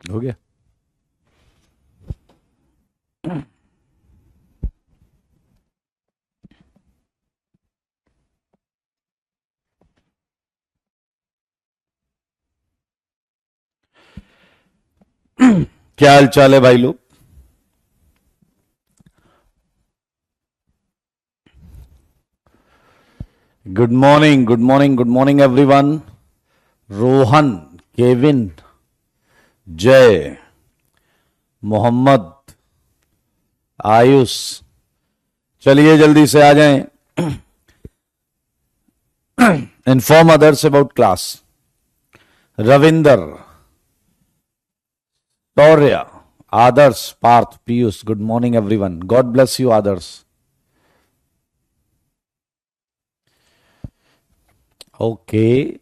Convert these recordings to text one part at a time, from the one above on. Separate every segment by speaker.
Speaker 1: हो गया। क्या हाल चाल है भाई लोग। Good morning, good morning, good morning everyone. Rohan, Kevin, Jai, Mohammed, Ayush, चलिए जल्दी से आ जाएं। Inform others about class. Ravinder, Shaurya, Adarsh, Parth, Piyush, good morning everyone. God bless you Adarsh. Okay,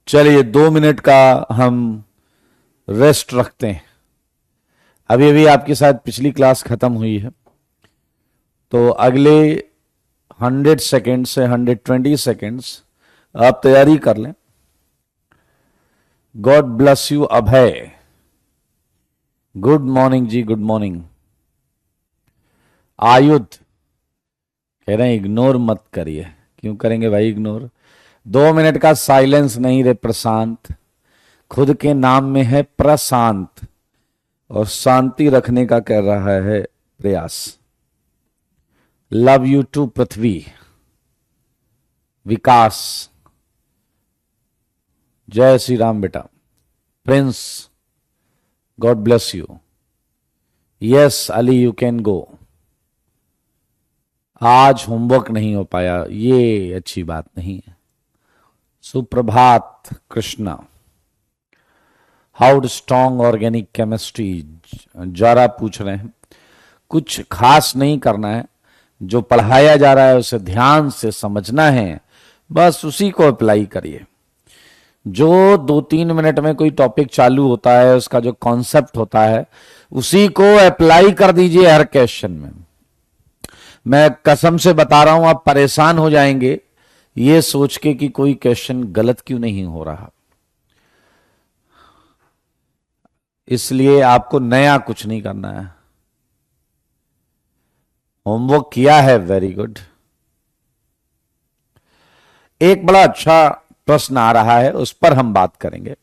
Speaker 1: चलिए 2 मिनट का हम रेस्ट रखते हैं। अभी अभी आपके साथ पिछली क्लास खत्म हुई है, तो अगले 100 सेकेंड से 120 सेकेंड्स आप तैयारी कर लें। God bless you Abhay, good morning ji, good morning. Ayudh कह रहे हैं इग्नोर मत करिए। क्यों करेंगे भाई इग्नोर? 2 मिनट का साइलेंस नहीं रे प्रशांत, खुद के नाम में है प्रशांत और शांति रखने का कर रहा है प्रयास। लव यू टू पृथ्वी, विकास, जय श्री राम बेटा। Prince, God bless you. Yes Ali, you can go. आज होमवर्क नहीं हो पाया, ये अच्छी बात नहीं है। सुप्रभात Krishna. How strong organic chemistry, जरा पूछ रहे हैं। कुछ खास नहीं करना है, जो पढ़ाया जा रहा है उसे ध्यान से समझना है, बस उसी को अप्लाई करिए। जो 2-3 मिनट में कोई टॉपिक चालू होता है, उसका जो कॉन्सेप्ट होता है, उसी को अप्लाई कर दीजिए हर क्वेश्चन में। मैं कसम से बता रहा हूं, आप परेशान हो जाएंगे ये सोच के कि कोई क्वेश्चन गलत क्यों नहीं हो रहा। इसलिए आपको नया कुछ नहीं करना है। होमवर्क किया है, वेरी गुड। एक बड़ा अच्छा प्रश्न आ रहा है, उस पर हम बात करेंगे।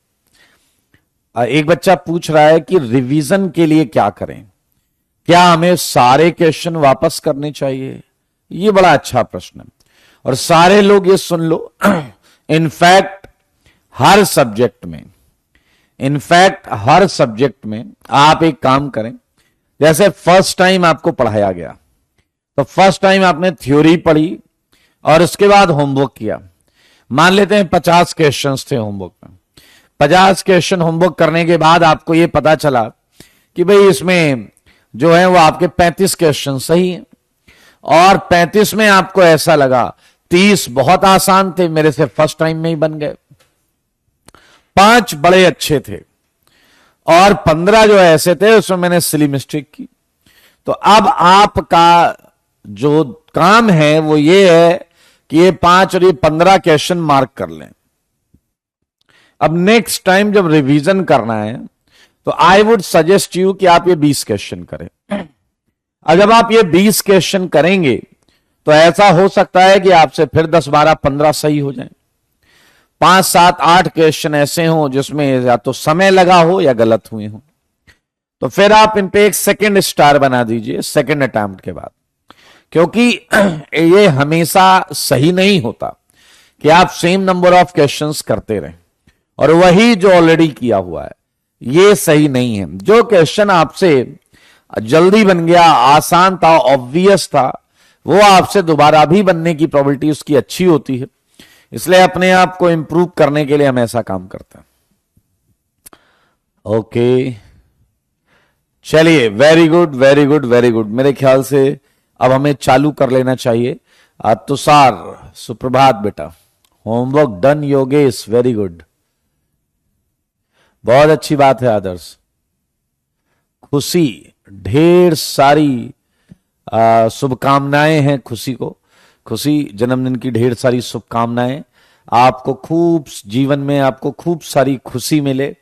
Speaker 1: एक बच्चा पूछ रहा है कि रिवीजन के लिए क्या करें, क्या हमें सारे क्वेश्चन वापस करने चाहिए? ये बड़ा अच्छा प्रश्न है और सारे लोग ये सुन लो। इनफैक्ट हर सब्जेक्ट में आप एक काम करें। जैसे फर्स्ट टाइम आपको पढ़ाया गया, तो फर्स्ट टाइम आपने थ्योरी पढ़ी और उसके बाद होमवर्क किया। मान लेते हैं 50 क्वेश्चंस थे होमवर्क में। 50 क्वेश्चन होमवर्क करने के बाद आपको यह पता चला कि भाई इसमें जो है वो आपके 35 क्वेश्चन सही हैं, और 35 में आपको ऐसा लगा 30 बहुत आसान थे, मेरे से फर्स्ट टाइम में ही बन गए। 5 बड़े अच्छे थे और 15 जो ऐसे थे उसमें मैंने सिली मिस्टेक की। तो अब आपका जो काम है वो ये है कि ये 5 और ये 15 क्वेश्चन मार्क कर लें। अब नेक्स्ट टाइम जब रिवीजन करना है तो आई वुड सजेस्ट यू कि आप ये 20 क्वेश्चन करें। और जब आप ये 20 क्वेश्चन करेंगे तो ऐसा हो सकता है कि आपसे फिर 10, 12, 15 सही हो जाए। 5, 7, 8 क्वेश्चन ऐसे हों जिसमें या तो समय लगा हो या गलत हुए हो, तो फिर आप इन पे एक सेकंड स्टार बना दीजिए सेकंड अटेम्प्ट के बाद। क्योंकि ये हमेशा सही नहीं होता कि आप सेम नंबर ऑफ क्वेश्चंस करते रहें और वही जो ऑलरेडी किया हुआ है, ये सही नहीं है। जो क्वेश्चन आपसे जल्दी बन गया, आसान था, ऑब्वियस था, वो आपसे दोबारा भी बनने की प्रोबेबिलिटी उसकी अच्छी होती है। इसलिए अपने आप को इंप्रूव करने के लिए हम ऐसा काम करते हैं। ओके, चलिए, very good, very good, very good. मेरे ख्याल से अब हमें चालू कर लेना चाहिए। तुषार, सुप्रभात बेटा। Homework done Yogesh, very good, बहुत अच्छी बात है आदर्श। खुशी, ढेर सारी शुभकामनाएं हैं खुशी को। खुशी, जन्मदिन की ढेर सारी शुभकामनाएं। आपको खूब जीवन में आपको खूब सारी खुशी मिले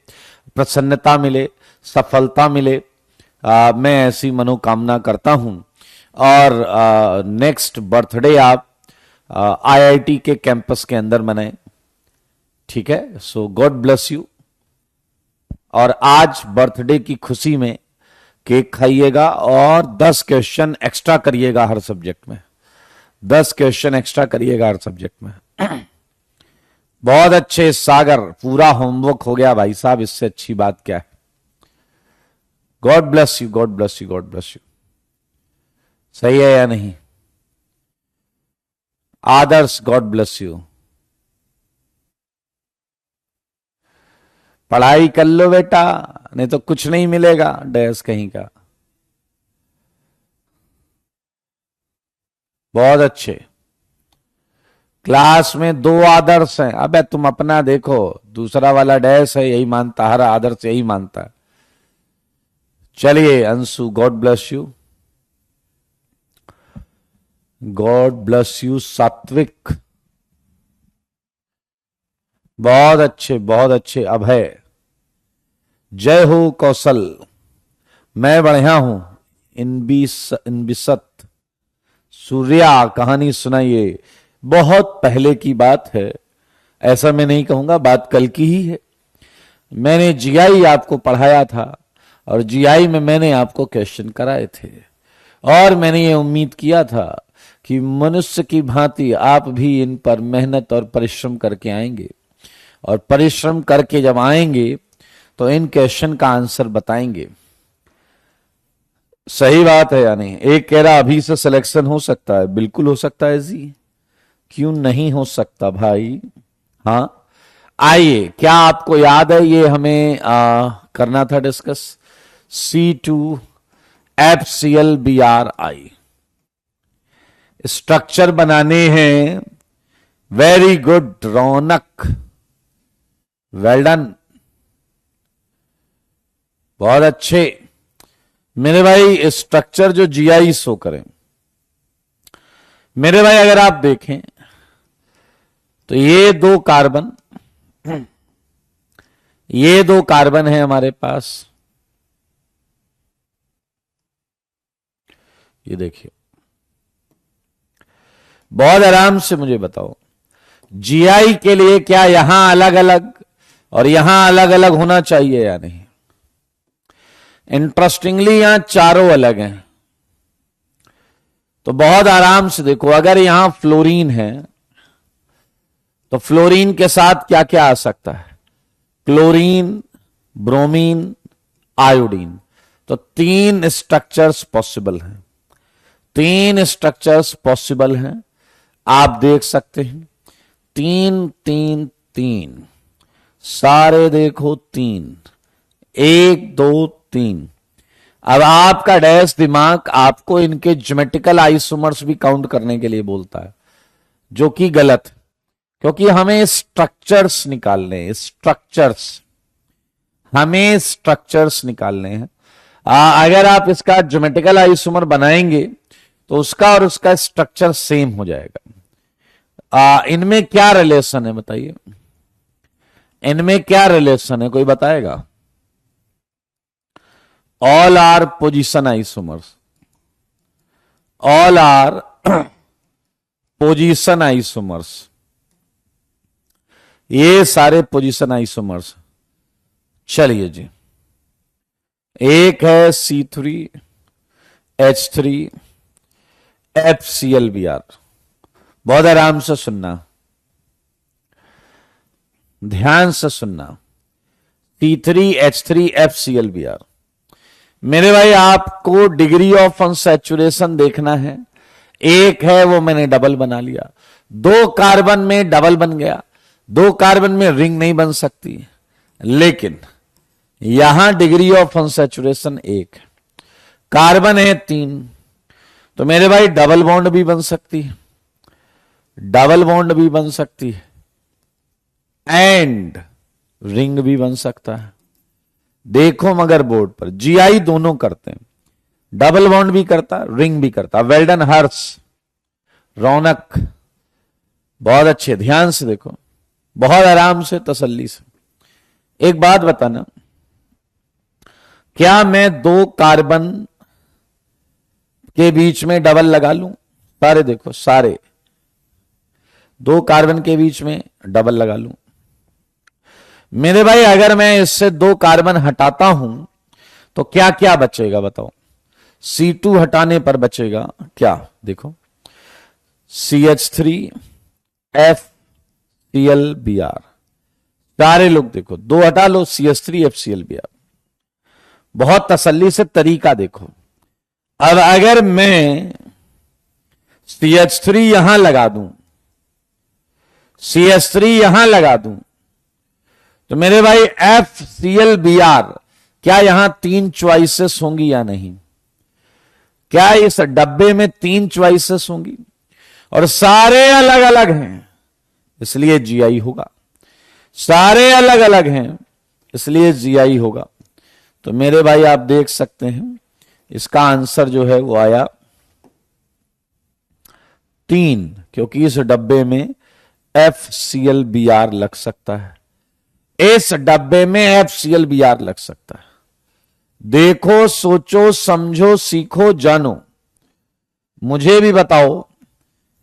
Speaker 1: प्रसन्नता मिले, सफलता मिले, मैं ऐसी मनोकामना करता हूं। और नेक्स्ट बर्थडे आप आईआईटी के कैंपस के अंदर मनाएं, ठीक है। सो गॉड ब्लेस यू। और आज बर्थडे की खुशी में केक खाइएगा और 10 क्वेश्चन एक्स्ट्रा करिएगा हर सब्जेक्ट में, 10 क्वेश्चन एक्स्ट्रा करिएगा हर सब्जेक्ट में। बहुत अच्छे सागर, पूरा होमवर्क हो गया भाई साहब, इससे अच्छी बात क्या है। God bless you, God bless you, God bless you. सही है या नहीं? आदर्श, गॉड ब्लेस यू। पढ़ाई कर लो बेटा, नहीं तो कुछ नहीं मिलेगा डैश कहीं का। बहुत अच्छे। क्लास में 2 आदर्श हैं। अबे तुम अपना देखो, दूसरा वाला डैश है यही मानता, हर आदर्श यही मानता है। चलिए Anshu, God bless you, God bless you. सात्विक, बहुत अच्छे, बहुत अच्छे। अभय, जय हो कौशल, मैं बढ़िया हूं। इनबिसत, सूर्या, कहानी सुनाइए। बहुत पहले की बात है, ऐसा मैं नहीं कहूंगा, बात कल की ही है। मैंने जीआई आपको पढ़ाया था और जीआई में मैंने आपको क्वेश्चन कराए थे और मैंने ये उम्मीद किया था कि मनुष्य की भांति आप भी इन पर मेहनत और परिश्रम करके आएंगे, और परिश्रम करके जब आएंगे तो इन क्वेश्चन का आंसर बताएंगे। सही बात है या नहीं? एक कह रहा अभी से सिलेक्शन हो सकता है। बिल्कुल हो सकता है जी, क्यों नहीं हो सकता भाई। हाँ, आइए, क्या आपको याद है ये हमें करना था डिस्कस? C2FClBrI स्ट्रक्चर बनाने हैं। वेरी गुड रौनक, वेल डन, बहुत अच्छे मेरे भाई। स्ट्रक्चर जो जीआई शो करें मेरे भाई, अगर आप देखें तो ये 2 कार्बन, ये 2 कार्बन है हमारे पास। ये देखिए, बहुत आराम से मुझे बताओ, जीआई के लिए क्या यहां अलग अलग और यहां अलग अलग होना चाहिए या नहीं? इंटरेस्टिंगली यहां चारों अलग हैं। तो बहुत आराम से देखो, अगर यहां फ्लोरीन है तो फ्लोरीन के साथ क्या क्या आ सकता है? Chlorine, bromine, iodine. तो 3 स्ट्रक्चर्स पॉसिबल हैं, 3 स्ट्रक्चर्स पॉसिबल हैं। आप देख सकते हैं 3 3 3, सारे देखो 3, 1 2 3। अब आपका डैश दिमाग आपको इनके ज्योमेट्रिकल आइसोमर्स भी काउंट करने के लिए बोलता है, जो कि गलत, क्योंकि हमें स्ट्रक्चर्स निकालने हैं। स्ट्रक्चर्स, हमें स्ट्रक्चर्स निकालने हैं। अगर आप इसका ज्योमेट्रिकल आइसोमर बनाएंगे तो उसका और उसका स्ट्रक्चर सेम हो जाएगा। इनमें क्या रिलेशन है बताइए? इनमें क्या रिलेशन है, कोई बताएगा? All are position isomers, all are position isomers, ये सारे पोजीशन आइसोमर्स। चलिए जी, एक है C3H3FClBr। बहुत आराम से सुनना, ध्यान से सुनना। C3H3FClBr मेरे भाई, आपको डिग्री ऑफ अनसैचुरेशन देखना है। एक है वो मैंने डबल बना लिया, 2 कार्बन में डबल बन गया। 2 कार्बन में रिंग नहीं बन सकती, लेकिन यहां डिग्री ऑफ अनसैचुरेशन 1, कार्बन है 3, तो मेरे भाई डबल बॉन्ड भी बन सकती है, डबल बॉन्ड भी बन सकती है, एंड रिंग भी बन सकता है। देखो मगर बोर्ड पर जीआई दोनों करते हैं, डबल बॉन्ड भी करता, रिंग भी करता। वेल्डन, हर्ष, रौनक, बहुत अच्छे, ध्यान से देखो, बहुत आराम से, तसल्ली से। एक बात बताना, क्या मैं दो कार्बन के बीच में डबल लगा लूं? सारे देखो, सारे दो कार्बन के बीच में डबल लगा लूं। मेरे भाई अगर मैं इससे दो कार्बन हटाता हूं तो क्या क्या बचेगा बताओ? C2 हटाने पर बचेगा क्या? देखो CH3 FClBr। सारे लोग देखो, दो हटा लो, CH3 FClBr। बहुत तसल्ली से तरीका देखो। अब अगर मैं CH3 यहां लगा दूं, CH3 यहां लगा दूं, तो मेरे भाई FClBr, क्या यहां तीन च्वाइसेस होंगी या नहीं? क्या इस डब्बे में तीन च्वाइसेस होंगी? और सारे अलग अलग हैं इसलिए GI होगा। सारे अलग अलग हैं इसलिए GI होगा। तो मेरे भाई आप देख सकते हैं इसका आंसर जो है वो आया 3, क्योंकि इस डब्बे में FClBr लग सकता है, इस डब्बे में FClBr लग सकता है। देखो, सोचो, समझो, सीखो, जानो। मुझे भी बताओ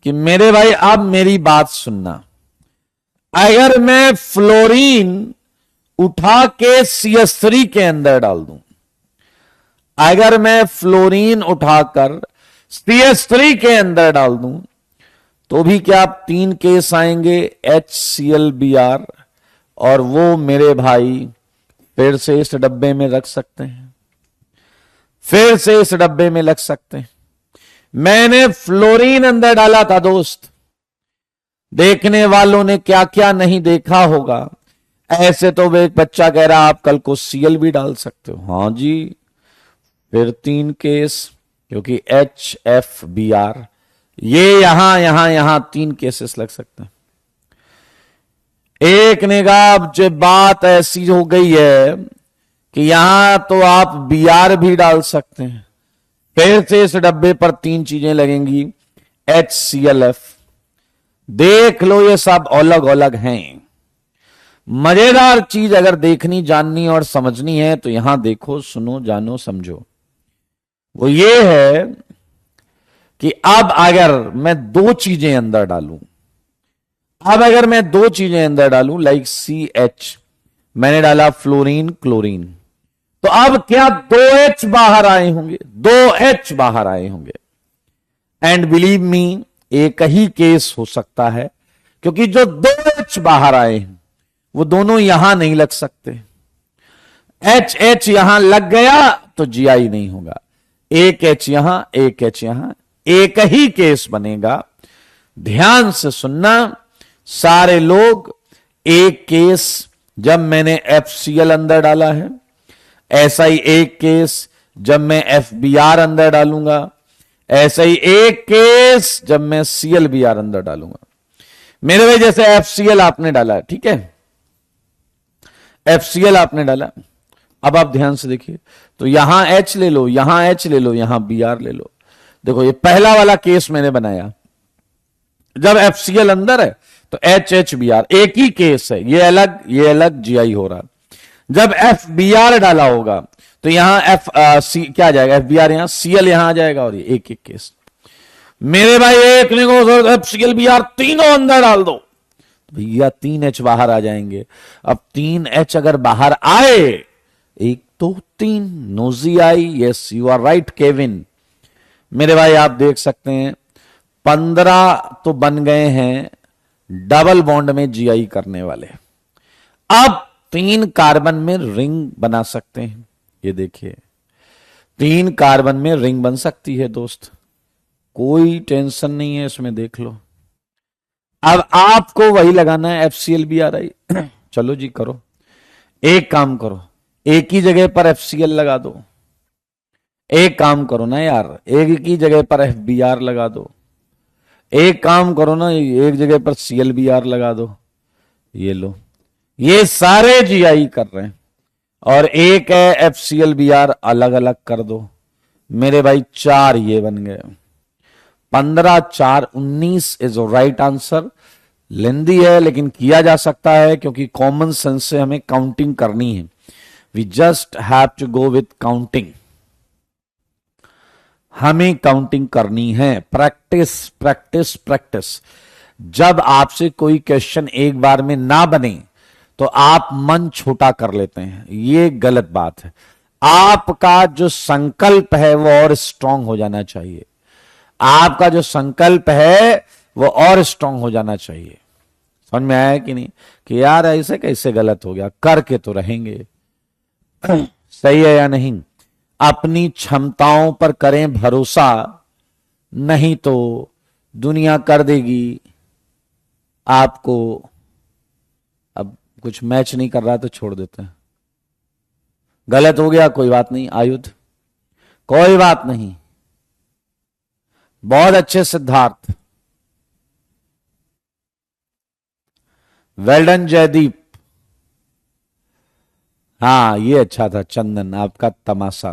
Speaker 1: कि मेरे भाई अब मेरी बात सुनना। अगर मैं फ्लोरीन उठा के CH3 के अंदर डाल दूं, अगर मैं फ्लोरीन उठाकर CH3 के अंदर डाल दूं, तो भी क्या आप तीन केस आएंगे HClBr, और वो मेरे भाई फिर से इस डब्बे में रख सकते हैं, फिर से इस डब्बे में लग सकते हैं। मैंने फ्लोरीन अंदर डाला था दोस्त, देखने वालों ने क्या क्या नहीं देखा होगा। ऐसे तो एक बच्चा कह रहा आप कल को Cl भी डाल सकते हो। हां जी, फिर तीन केस, क्योंकि HFBr, ये यहां तीन केसेस लग सकते हैं। एक ने कहा अब जब बात ऐसी हो गई है कि यहां तो आप Br भी डाल सकते हैं, फिर से इस डब्बे पर तीन चीजें लगेंगी HClF। देख लो, ये सब अलग अलग हैं। मजेदार चीज अगर देखनी, जाननी और समझनी है तो यहां देखो, सुनो, जानो, समझो। वो ये है कि अब अगर मैं दो चीजें अंदर डालूं, अब अगर मैं दो चीजें अंदर डालूं, लाइक CH, मैंने डाला फ्लोरीन, क्लोरीन, तो अब क्या 2H बाहर आए होंगे? 2H बाहर आए होंगे। एंड बिलीव मी, एक ही केस हो सकता है, क्योंकि जो 2H बाहर आए हैं वो दोनों यहां नहीं लग सकते। HH यहां लग गया तो GI नहीं होगा। एक H यहां, एक H यहां, एक ही केस बनेगा। ध्यान से सुनना सारे लोग, एक केस जब मैंने FCl अंदर डाला है, ऐसा ही एक केस जब मैं FBr अंदर डालूंगा, ऐसा ही एक केस जब मैं ClBr अंदर डालूंगा। मेरे भाई जैसे FCl आपने डाला, ठीक है, FCl आपने डाला, अब आप ध्यान से देखिए, तो यहां H ले लो, यहां H ले लो, यहां Br ले लो। देखो, ये पहला वाला केस मैंने बनाया, जब FCl अंदर है तो HHBr, एक ही केस है, ये अलग GI हो रहा। जब FBr डाला होगा तो यहां क्या आ जाएगा? FBr यहां, Cl यहां आ जाएगा, और ये एक एक केस। मेरे भाई एक ने को FClBr तीनों अंदर डाल दो, भैया 3H बाहर आ जाएंगे। अब 3H अगर बाहर आए, एक तो 3 नोजी आई, yes you are right Kevin. मेरे भाई आप देख सकते हैं 15 तो बन गए हैं डबल बॉन्ड में GI करने वाले। अब 3 कार्बन में रिंग बना सकते हैं। ये देखिए, 3 कार्बन में रिंग बन सकती है दोस्त, कोई टेंशन नहीं है इसमें, देख लो। अब आपको वही लगाना है FClBr। चलो जी करो, एक काम करो, एक ही जगह पर FCl लगा दो। एक काम करो ना यार, एक ही जगह पर FBr लगा दो। एक काम करो ना, एक जगह पर ClBr लगा दो। ये लो, ये सारे GI कर रहे हैं, और एक है FClBr अलग अलग कर दो। मेरे भाई 4 ये बन गए, 15 4 19 इज राइट आंसर। लेंदी है लेकिन किया जा सकता है, क्योंकि कॉमन सेंस से हमें काउंटिंग करनी है। We just have to go with counting. हमें काउंटिंग करनी है। Practice practice practice. जब आपसे कोई क्वेश्चन एक बार में ना बने तो आप मन छोटा कर लेते हैं, ये गलत बात है। आपका जो संकल्प है वो और स्ट्रांग हो जाना चाहिए। आपका जो संकल्प है वो और स्ट्रांग हो जाना चाहिए। समझ में आया कि नहीं कि यार ऐसे कैसे गलत हो गया, करके तो रहेंगे। सही है या नहीं? अपनी क्षमताओं पर करें भरोसा, नहीं तो दुनिया कर देगी आपको। अब कुछ मैच नहीं कर रहा तो छोड़ देते हैं। गलत हो गया कोई बात नहीं, आयुध कोई बात नहीं। बहुत अच्छे सिद्धार्थ, वेल डन जयदीप। हाँ ये अच्छा था चंदन, आपका तमाशा।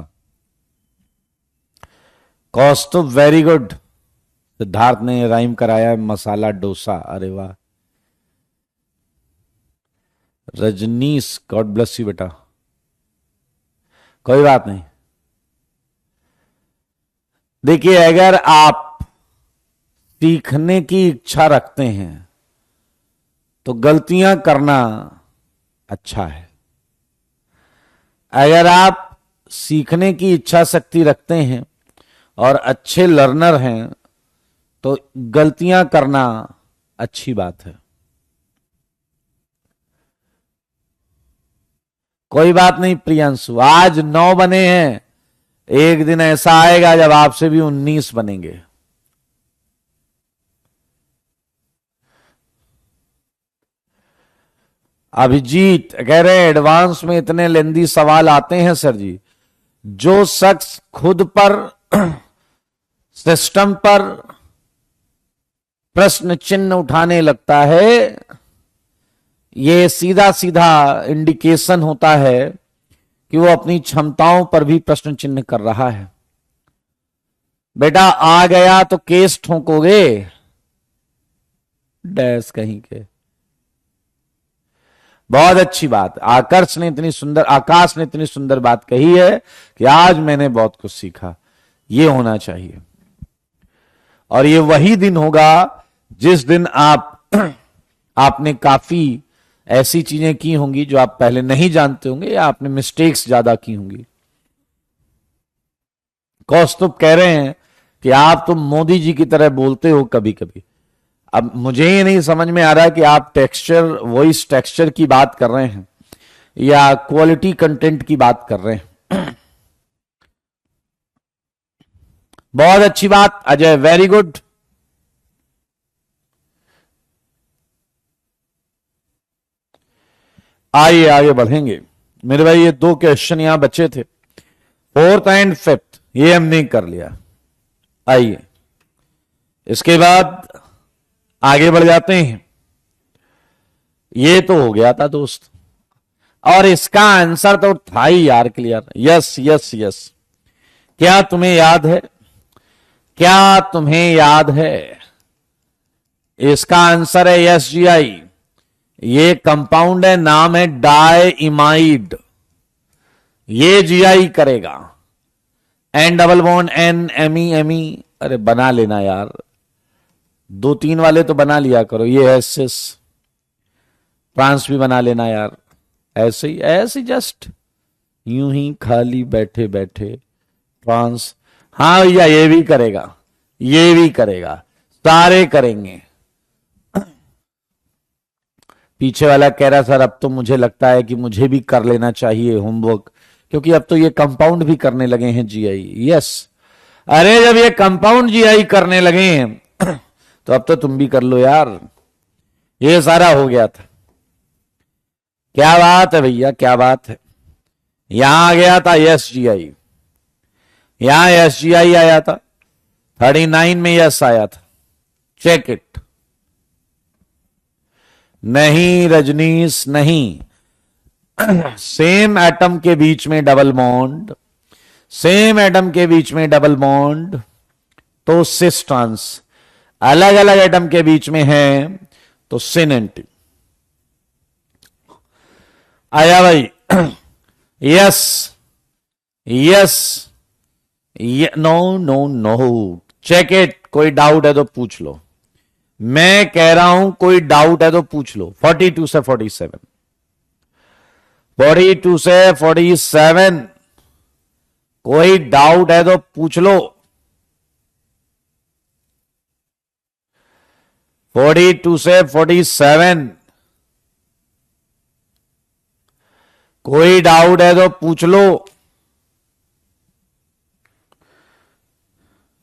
Speaker 1: कौस्तुभ वेरी गुड। सिद्धार्थ ने राइम कराया मसाला डोसा, अरे वाह। रजनीश गॉड ब्लेस यू बेटा, कोई बात नहीं। देखिए अगर आप सीखने की इच्छा रखते हैं तो गलतियां करना अच्छा है। अगर आप सीखने की इच्छा शक्ति रखते हैं और अच्छे लर्नर हैं तो गलतियां करना अच्छी बात है। कोई बात नहीं प्रियांशु, आज 9 बने हैं, एक दिन ऐसा आएगा जब आपसे भी 19 बनेंगे। अभिजीत कह रहे हैं एडवांस में इतने लेंदी सवाल आते हैं सर जी। जो शख्स खुद पर सिस्टम पर प्रश्न चिन्ह उठाने लगता है, ये सीधा सीधा इंडिकेशन होता है कि वो अपनी क्षमताओं पर भी प्रश्न चिन्ह कर रहा है। बेटा आ गया तो केस ठोकोगे, डैश कहीं के। बहुत अच्छी बात। आकाश ने इतनी सुंदर बात कही है कि आज मैंने बहुत कुछ सीखा। ये होना चाहिए और ये वही दिन होगा जिस दिन आपने काफी ऐसी चीजें की होंगी जो आप पहले नहीं जानते होंगे या आपने मिस्टेक्स ज्यादा की होंगी। कौस्तुभ कह रहे हैं कि आप तो मोदी जी की तरह बोलते हो कभी कभी। अब मुझे ये नहीं समझ में आ रहा कि आप टेक्सचर, वॉइस टेक्सचर की बात कर रहे हैं या क्वालिटी कंटेंट की बात कर रहे हैं। बहुत अच्छी बात अजय, वेरी गुड। आइए आगे बढ़ेंगे मेरे भाई। ये 2 क्वेश्चन यहां बचे थे, 4th एंड 5th, ये हमने कर लिया। आइए इसके बाद आगे बढ़ जाते हैं। ये तो हो गया था दोस्त, और इसका आंसर तो था ही यार क्लियर। Yes yes yes. क्या तुम्हें याद है, क्या तुम्हें याद है? इसका आंसर है यस जी आई। ये कंपाउंड है, नाम है डाइइमाइड। ये जीआई करेगा। एन डबल बॉन्ड एन, एमी। अरे बना लेना यार, 2-3 वाले तो बना लिया करो। ये एसएस ट्रांस भी बना लेना यार। ऐसे जस्ट यूं ही खाली बैठे बैठे ट्रांस। हाँ भैया ये भी करेगा, ये भी करेगा, सारे करेंगे। पीछे वाला कह रहा सर अब तो मुझे लगता है कि मुझे भी कर लेना चाहिए होमवर्क, क्योंकि अब तो ये कंपाउंड भी करने लगे हैं जीआई। यस, अरे जब ये कंपाउंड जीआई करने लगे हैं तो अब तो तुम भी कर लो यार। ये सारा हो गया था। क्या बात है भैया, क्या बात है। यहां आ गया था यस जीआई, यहां यस जीआई आया था। 39 में यस आया था। Check it. नहीं रजनीश नहीं। सेम एटम के बीच में डबल बॉन्ड, सेम एटम के बीच में डबल बॉन्ड तो सिस ट्रांस, अलग अलग एटम के बीच में है तो सिन एंटी। आया भाई। Yes yes, no no no, check it. कोई डाउट है तो पूछ लो, मैं कह रहा हूं कोई डाउट है तो पूछ लो। 42 से 47, 42 से 47, कोई डाउट है तो पूछ लो। 42 से 47, कोई डाउट है तो पूछ लो।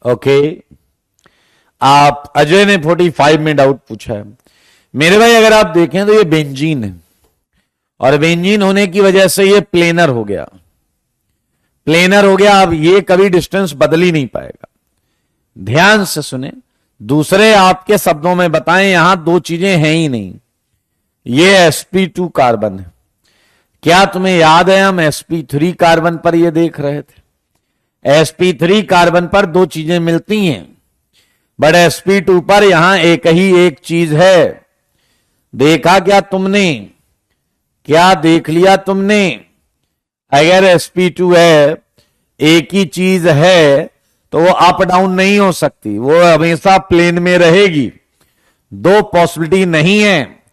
Speaker 1: ओके, आप अजय ने 45 में डाउट पूछा है। मेरे भाई अगर आप देखें तो ये बेंजीन है, और बेंजीन होने की वजह से ये प्लेनर हो गया, प्लेनर हो गया। अब ये कभी डिस्टेंस बदल ही नहीं पाएगा। ध्यान से सुने, दूसरे आपके शब्दों में बताएं, यहां दो चीजें हैं ही नहीं। ये sp2 कार्बन है। क्या तुम्हें याद है हम sp3 कार्बन पर ये देख रहे थे? sp3 कार्बन पर दो चीजें मिलती हैं, बट sp2 पर यहां एक ही एक चीज है। देखा क्या तुमने? क्या देख लिया तुमने? अगर sp2 है, एक ही चीज है, तो वो अप डाउन नहीं हो सकती, वो हमेशा प्लेन में रहेगी। दो पॉसिबिलिटी नहीं है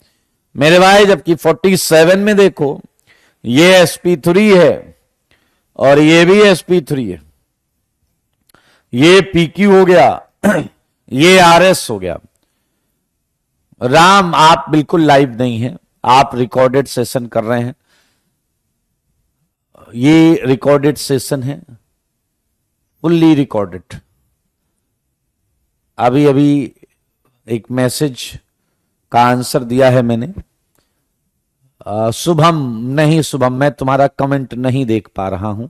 Speaker 1: मेरे भाई। जबकि 47 में देखो, ये sp3 है और ये भी sp3 है, ये pq हो गया, ये rs हो गया। राम, आप बिल्कुल लाइव नहीं है, आप रिकॉर्डेड सेशन कर रहे हैं। ये रिकॉर्डेड सेशन है, फुल्ली रिकॉर्डेड। अभी अभी एक मैसेज का आंसर दिया है मैंने। शुभम, नहीं शुभम, मैं तुम्हारा कमेंट नहीं देख पा रहा हूं,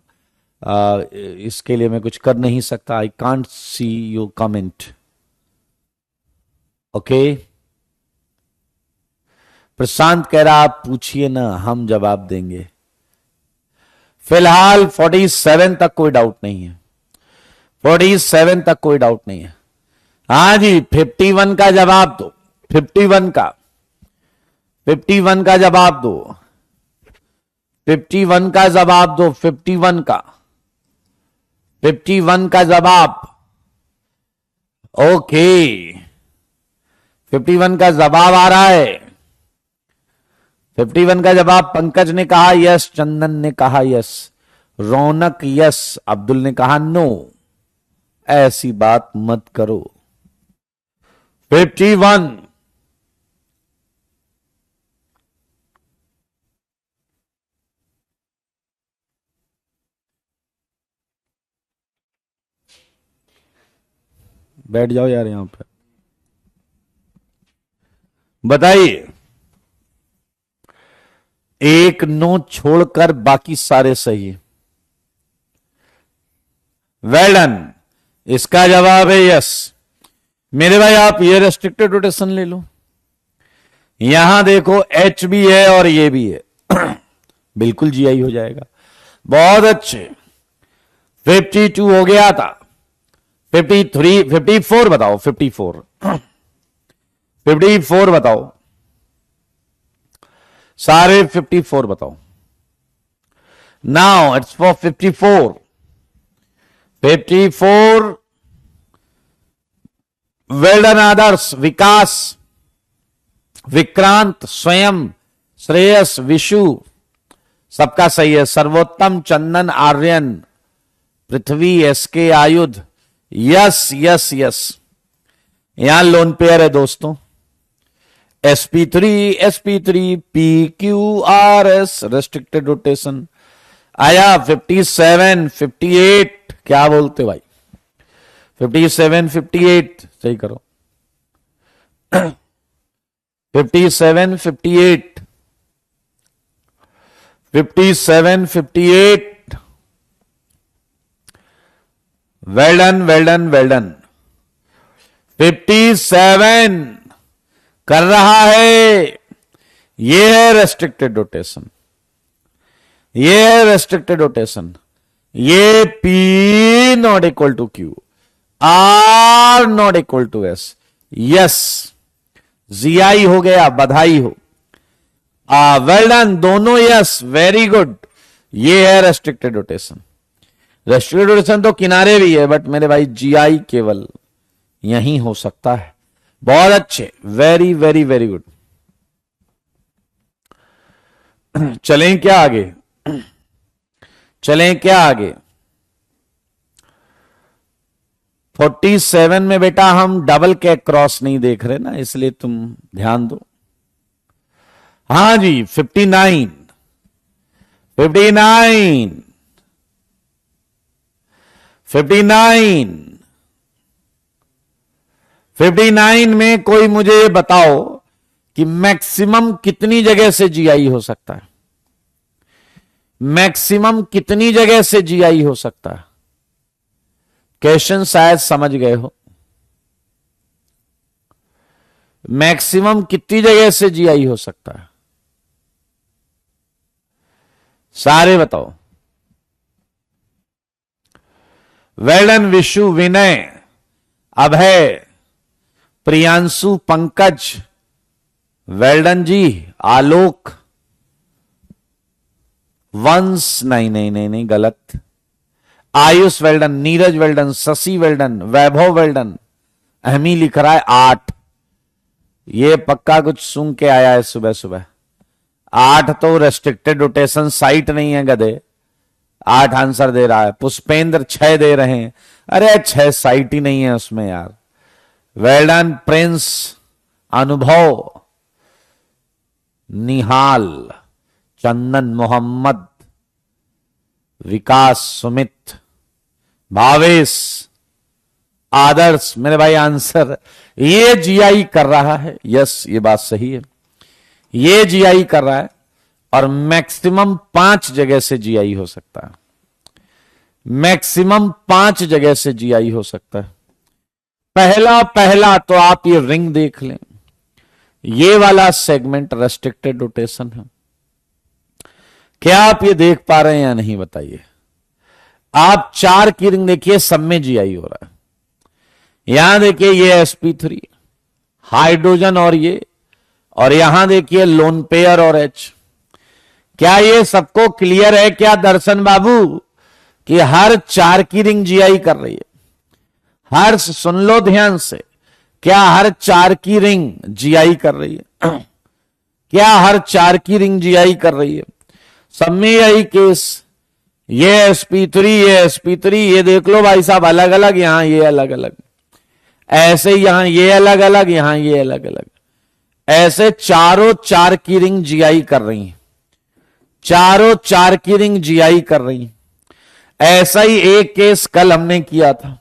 Speaker 1: इसके लिए मैं कुछ कर नहीं सकता। I can't see your comment. Okay, Prashant कह रहा आप पूछिए ना, हम जवाब देंगे। फिलहाल 47 तक कोई डाउट नहीं है, 47 तक कोई डाउट नहीं है। हाँ जी, 51 का जवाब दो, 51 का, 51 का जवाब दो, 51 का जवाब दो, 51 का, 51 का जवाब। ओके, 51 का जवाब आ रहा है। 51 का जवाब पंकज ने कहा यस, चंदन ने कहा यस, रौनक यस, अब्दुल ने कहा नो। ऐसी बात मत करो। 51, बैठ जाओ यार यहां पे, बताइए। एक नो छोड़कर बाकी सारे सही है। वेल डन, इसका जवाब है यस। मेरे भाई आप ये रेस्ट्रिक्टेड रोटेशन ले लो, यहां देखो एच भी है और ये भी है, बिल्कुल जीआई हो जाएगा। बहुत अच्छे, 52 हो गया था। 53, 54 बताओ, 54, 54 बताओ, सारे 54 बताओ। Now it's for 54, 54। Well done Adarsh, Vikas, Vikrant, Swayam, Shreyas, Vishu, सबका सही है। Sarvottam, Chandan, Aryan, Prithvi, SK, Ayudh, yes yes yes. यहां लोन पेयर है दोस्तों, sp3, sp3, pqrs, restricted rotation आया। 57, 58, क्या बोलते भाई? 57, 58 सही करो। 57, 58, 57, 58। Well done, well done, well done. 57 कर रहा है, ये है रेस्ट्रिक्टेड रोटेशन, ये है रेस्ट्रिक्टेड रोटेशन। ये P not equal to Q, R not equal to S, yes, GI हो गया, बधाई हो। वेल डन, दोनों यस, वेरी गुड। ये है रेस्ट्रिक्टेड रोटेशन। रेस्ट्रिक्टेड रोटेशन तो किनारे भी है, बट मेरे भाई जीआई केवल यही हो सकता है। बहुत अच्छे, वेरी वेरी वेरी गुड। चलें क्या आगे? चलें क्या आगे? 47 में बेटा हम डबल के क्रॉस नहीं देख रहे ना, इसलिए तुम ध्यान दो। हां जी, 59 59 59 59 में कोई मुझे बताओ कि मैक्सिमम कितनी जगह से जीआई हो सकता है? मैक्सिमम कितनी जगह से जीआई हो सकता है? क्वेश्चन शायद समझ गए हो। मैक्सिमम कितनी जगह से जीआई हो सकता है? सारे बताओ। वेलन, विशु, विनय, अभय, प्रियांशु, पंकज, वेल्डन जी, आलोक, वंश, नहीं नहीं नहीं नहीं गलत, Ayush well done, Neeraj well done, Shashi well done, Vaibhav well done, Ahmi लिख रहा है 8। ये पक्का कुछ सुन के आया है सुबह सुबह। 8 तो रेस्ट्रिक्टेड रोटेशन साइट नहीं है गधे, 8 आंसर दे रहा है। पुष्पेंद्र 6 दे रहे हैं। अरे 6 साइट ही नहीं है उसमें यार। वेल्डन, प्रिंस, अनुभव, निहाल, चंदन, मोहम्मद, विकास, सुमित, भावेश, आदर्श, मेरे भाई आंसर ये जीआई कर रहा है। यस, ये बात सही है, ये जीआई कर रहा है और मैक्सिमम 5 जगह से जीआई हो सकता है। मैक्सिमम 5 जगह से जीआई हो सकता है। पहला तो आप ये रिंग देख लें, ये वाला सेगमेंट रेस्ट्रिक्टेड रोटेशन है। क्या आप ये देख पा रहे हैं या नहीं बताइए? आप 4 की रिंग देखिए, सब में जीआई हो रहा है। यहां देखिए ये sp3 हाइड्रोजन और यहां देखिए लोन पेयर और H। क्या ये सबको क्लियर है क्या दर्शन बाबू कि हर 4 की रिंग जीआई कर रही है? हर्ष सुन लो ध्यान से, क्या हर 4 की रिंग जीआई कर रही है? क्या हर 4 की रिंग जीआई कर रही है? सब में यही केस, ये sp3 ये sp3, ये देख लो भाई साहब अलग अलग, यहां ये अलग अलग, ऐसे यहां ये अलग अलग, यहां ये अलग अलग, ऐसे चारों 4 की रिंग जीआई कर रही हैं। चारों 4 की रिंग जीआई कर रही हैं। ऐसा ही एक केस कल हमने किया था।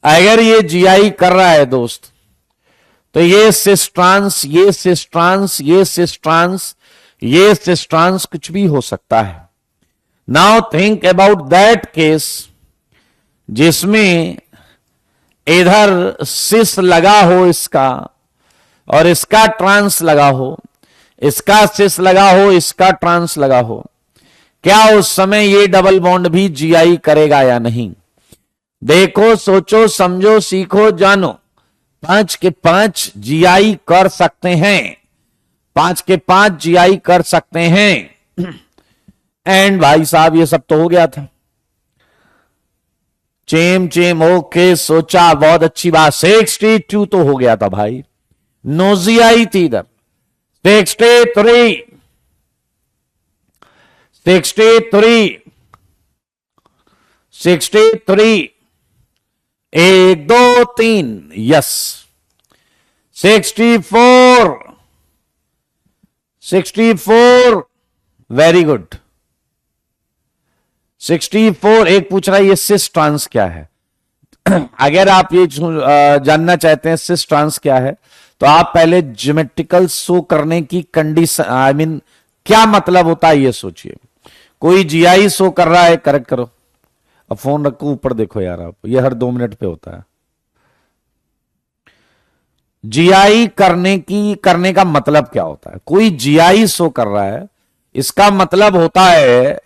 Speaker 1: अगर ये जीआई कर रहा है दोस्त, तो ये सिस्ट्रांस, ये सिस्ट्रांस, ये सिस्ट्रांस, ये सिस्ट्रांस कुछ भी हो सकता है। Now think about that case जिसमें इधर सिस लगा हो इसका और इसका ट्रांस लगा हो, इसका सिस लगा हो, इसका ट्रांस लगा हो। क्या उस समय ये डबल बॉन्ड भी जीआई करेगा या नहीं? देखो, सोचो, समझो, सीखो, जानो। 5 के 5 जीआई कर सकते हैं, 5 के 5 जीआई कर सकते हैं। एंड भाई साहब ये सब तो हो गया था। चेम चेम ओके, सोचा, बहुत अच्छी बात। 62 तो हो गया था भाई, नो जीआई थी इधर। 63 63 1 2 3 यस। 64 very good. 64 एक पूछ रहा है ये सिस ट्रांस क्या है? अगर आप ये जानना चाहते हैं सिस ट्रांस क्या है, तो आप पहले ज्योमेट्रिकल शो करने की कंडीशन, आई मीन क्या मतलब होता है ये सोचिए। कोई जीआई शो कर रहा है, करेक्ट करो। अब फोन रखो, ऊपर देखो यार आप, ये हर 2 मिनट पे होता है। जीआई करने का मतलब क्या होता है? कोई जीआई शो कर रहा है, इसका मतलब होता है,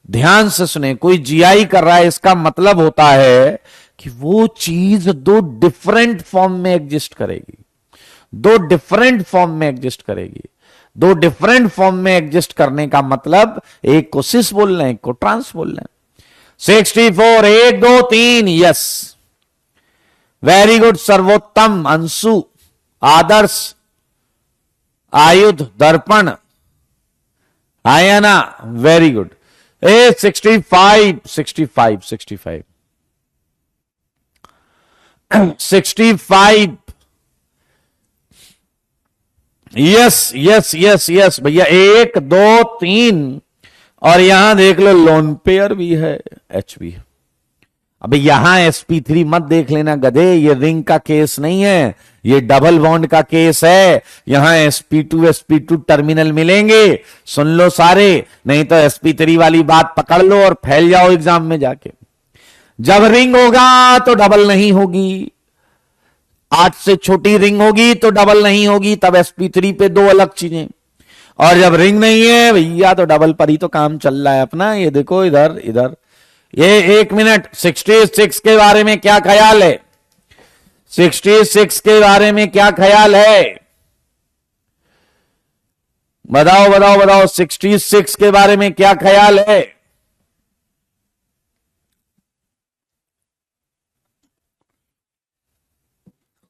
Speaker 1: ध्यान से सुने, कोई जीआई कर रहा है इसका मतलब होता है कि वो चीज 2 डिफरेंट फॉर्म में एग्जिस्ट करेगी, 2 डिफरेंट फॉर्म में एग्जिस्ट करेगी। दो डिफरेंट फॉर्म में एग्जिस्ट करने का मतलब एक को सिस बोल रहे हैं, एक को ट्रांस बोल रहे हैं। 64, 1 2 3, यस, वेरी गुड। सर्वोत्तम, अंशु, आदर्श, आयुध, दर्पण, आयना, very good. 65, 65, 65, 65, yes yes yes yes भैया। 1 2 3, और यहां देख लो लोन पेयर भी है, एच भी है। अबे यहां sp3 मत देख लेना गधे, ये रिंग का केस नहीं है, ये डबल बॉन्ड का केस है। यहां sp2 टर्मिनल मिलेंगे, सुन लो सारे, नहीं तो sp3 वाली बात पकड़ लो और फैल जाओ एग्जाम में जाके। जब रिंग होगा तो डबल नहीं होगी, 8 से छोटी रिंग होगी तो डबल नहीं होगी, तब sp3 पे दो अलग चीजें। और जब रिंग नहीं है भैया तो डबल पर ही तो काम चल रहा है अपना। ये देखो इधर इधर, ये 1 मिनट। 66 के बारे में क्या ख्याल है? 66 के बारे में क्या ख्याल है? बताओ बताओ बताओ, 66 के बारे में क्या ख्याल है?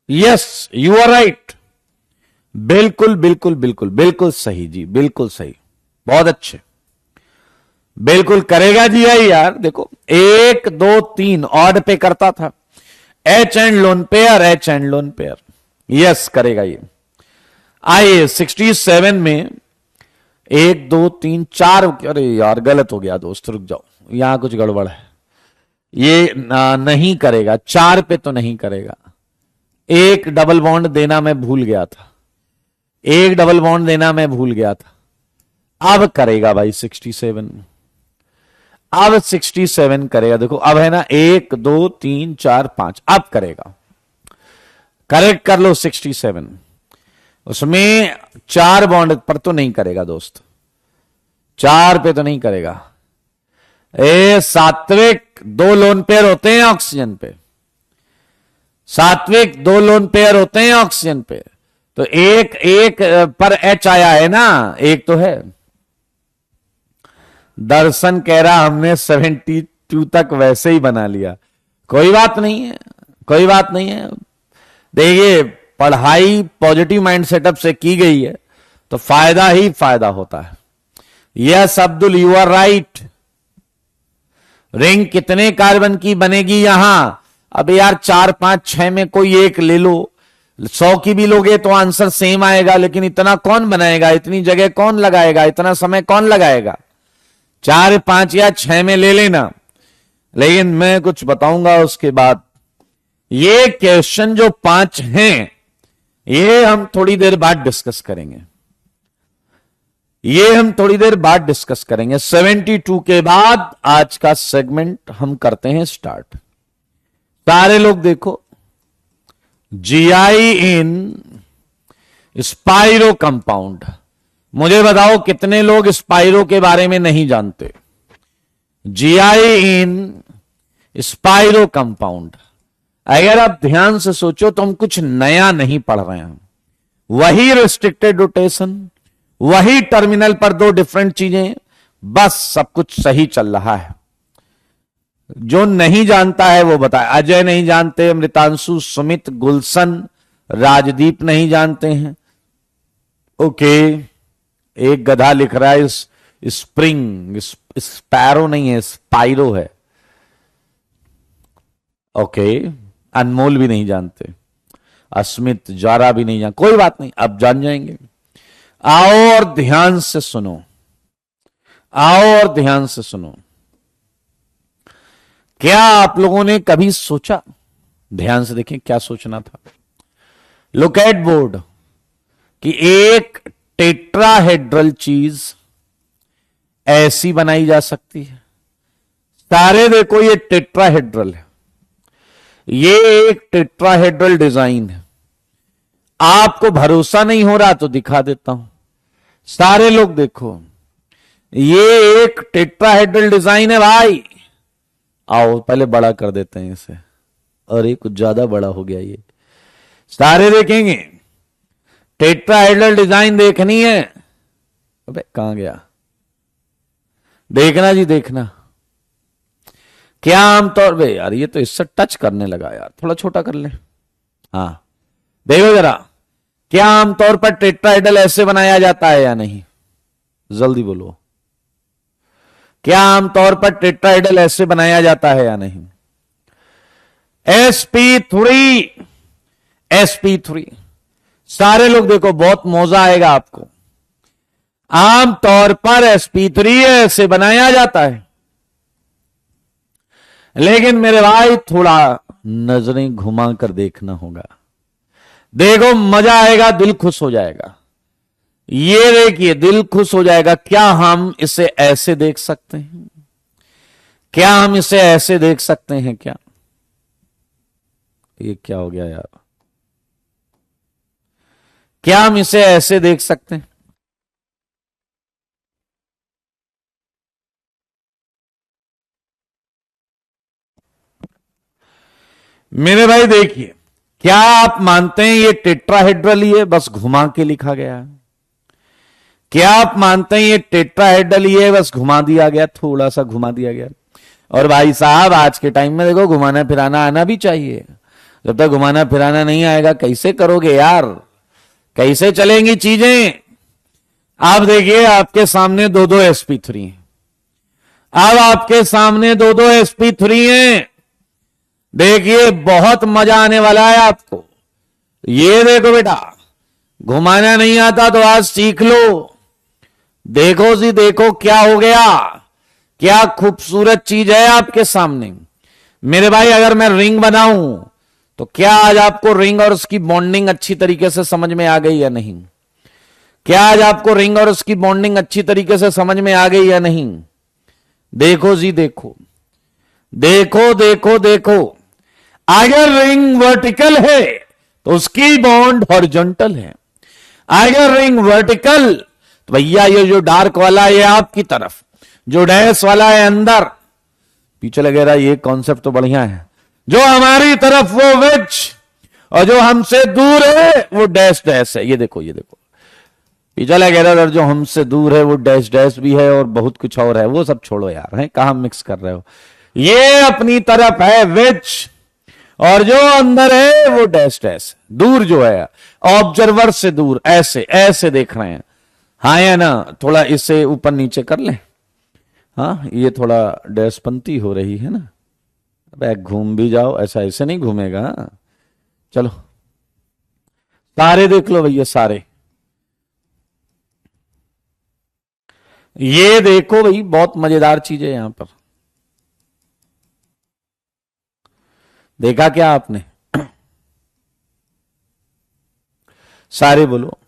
Speaker 1: यस, यू आर राइट, बिल्कुल बिल्कुल बिल्कुल बिल्कुल सही जी, बिल्कुल सही, बहुत अच्छे, बिल्कुल करेगा जी। आई यार देखो, 1 2 3 ऑड पे करता था, H and lone pair, H and lone pair, yes करेगा ये। आइए 67 में 1 2 3 4, अरे यार गलत हो गया दोस्त, रुक जाओ, यहां कुछ गड़बड़ है, ये नहीं करेगा, 4 पे तो नहीं करेगा। एक डबल बॉन्ड देना मैं भूल गया था, एक डबल बॉन्ड देना मैं भूल गया था। अब करेगा भाई 67, अब 67 करेगा। देखो अब है ना 1 2 3 4 5, अब करेगा, करेक्ट कर लो 67। उसमें 4 बॉन्ड पर तो नहीं करेगा दोस्त, 4 पे तो नहीं करेगा। सात्विक 2 लोन पेयर होते हैं ऑक्सीजन पे, सात्विक 2 लोन पेयर होते हैं ऑक्सीजन पे, तो एक पर एच आया है ना, एक तो है। दर्शन कह रहा हमने 72 तक वैसे ही बना लिया, कोई बात नहीं है, कोई बात नहीं है। देखिए पढ़ाई पॉजिटिव माइंड सेटअप से की गई है तो फायदा ही फायदा होता है। Yes Abdul, you are right. Ring कितने कार्बन की बनेगी यहां? अब यार 4 5 6 में कोई एक ले लो, 100 की भी लोगे तो आंसर सेम आएगा, लेकिन इतना कौन बनाएगा, इतनी जगह कौन लगाएगा, इतना समय कौन लगाएगा? 4 5 या 6 में ले लेना। लेकिन मैं कुछ बताऊंगा उसके बाद। ये क्वेश्चन जो 5 हैं ये हम थोड़ी देर बाद डिस्कस करेंगे, ये हम थोड़ी देर बाद डिस्कस करेंगे। 72 के बाद आज का सेगमेंट हम करते हैं स्टार्ट। सारे लोग देखो, जीआई इन स्पाइरो कंपाउंड, मुझे बताओ कितने लोग स्पाइरो के बारे में नहीं जानते? जीआई इन स्पाइरो कंपाउंड, अगर आप ध्यान से सोचो तो हम कुछ नया नहीं पढ़ रहे हैं, वही रिस्ट्रिक्टेड रोटेशन, वही टर्मिनल पर 2 डिफरेंट चीजें, बस सब कुछ सही चल रहा है। जो नहीं जानता है वो बताए। अजय नहीं जानते, अमृतांशु, सुमित, गुलशन, राजदीप नहीं जानते हैं। ओके, एक गधा लिख रहा है स्प्रिंग, स्पैरो नहीं है, स्पाइरो है। ओके, अनमोल भी नहीं जानते, अस्मित, जारा भी नहीं जान, कोई बात नहीं, अब जान जाएंगे। आओ और ध्यान से सुनो, आओ और ध्यान से सुनो। क्या आप लोगों ने कभी सोचा, ध्यान से देखें क्या सोचना था, लुक एट बोर्ड, कि एक टेट्राहेड्रल चीज ऐसी बनाई जा सकती है? सारे देखो ये टेट्राहेड्रल है, ये एक टेट्राहेड्रल डिजाइन है। आपको भरोसा नहीं हो रहा तो दिखा देता हूं। सारे लोग देखो, ये एक टेट्राहेड्रल डिजाइन है भाई। आओ पहले बड़ा कर देते हैं इसे, अरे कुछ ज्यादा बड़ा हो गया ये। सारे देखेंगे, टेट्राहेड्रल डिजाइन देखनी है, अबे कहां गया, देखना जी देखना। क्या आमतौर पे, यार ये तो इससे टच करने लगा यार, थोड़ा छोटा कर ले। हाँ देखो जरा, क्या आमतौर पर टेट्राहेड्रल ऐसे बनाया जाता है या नहीं, जल्दी बोलो। क्या आमतौर पर टेट्राहेड्रल ऐसे बनाया जाता है या नहीं? sp3, sp3। सारे लोग देखो, बहुत मजा आएगा आपको। आमतौर पर sp3 ऐसे बनाया जाता है, लेकिन मेरे भाई थोड़ा नजरें घुमा कर देखना होगा। देखो मजा आएगा, दिल खुश हो जाएगा। ये देखिए, दिल खुश हो जाएगा। क्या हम इसे ऐसे देख सकते हैं? क्या हम इसे ऐसे देख सकते हैं क्या? ये क्या हो गया यार, क्या हम इसे ऐसे देख सकते हैं? मेरे भाई देखिए, क्या आप मानते हैं ये टेट्राहेड्रल ही है, बस घुमा के लिखा गया है? क्या आप मानते हैं ये टेट्राहेड्रल ही है, बस घुमा दिया गया, थोड़ा सा घुमा दिया गया? और भाई साहब आज के टाइम में देखो, घुमाना फिराना आना भी चाहिए। जब तक घुमाना फिराना नहीं आएगा कैसे करोगे यार, कैसे चलेंगी चीजें? आप देखिए, आपके सामने दो दो sp3 हैं। अब आपके सामने दो दो sp3 हैं। देखिए बहुत मजा आने वाला है आपको। ये देखो बेटा, घुमाना नहीं आता तो आज सीख लो। देखो जी देखो, क्या हो गया, क्या खूबसूरत चीज है आपके सामने। मेरे भाई अगर मैं रिंग बनाऊं तो क्या आज आपको रिंग और उसकी बॉन्डिंग अच्छी तरीके से समझ में आ गई या नहीं? क्या आज आपको रिंग और उसकी बॉन्डिंग अच्छी तरीके से समझ में आ गई या नहीं? देखो जी देखो, देखो देखो देखो, अगर रिंग वर्टिकल है तो उसकी बॉन्ड हॉरिजॉन्टल है। अगर रिंग वर्टिकल तो भैया ये जो डार्क वाला है आपकी तरफ, जो डैश वाला है अंदर पीछे लगेगा, ये कॉन्सेप्ट तो बढ़िया है। जो हमारी तरफ वो विच, और जो हमसे दूर है वो डैश डैश है। ये देखो ये देखो, पीछे लगेगा जो हमसे दूर है वो डैश डैश भी है और बहुत कुछ और है। वो सब छोड़ो यार, है कहां मिक्स कर रहे हो। ये अपनी तरफ है विच, और जो अंदर है वो डैश डैश। दूर जो है ऑब्जर्वर से दूर, ऐसे ऐसे देख रहे हैं। हाँ या ना, थोड़ा इसे ऊपर नीचे कर ले। हाँ ये थोड़ा डैशपंती हो रही है ना। अबे घूम भी जाओ, ऐसा ऐसे नहीं घूमेगा। चलो सारे देख लो भैया, सारे ये देखो भाई, बहुत मजेदार चीज है यहां पर। देखा क्या आपने? सारे बोलो,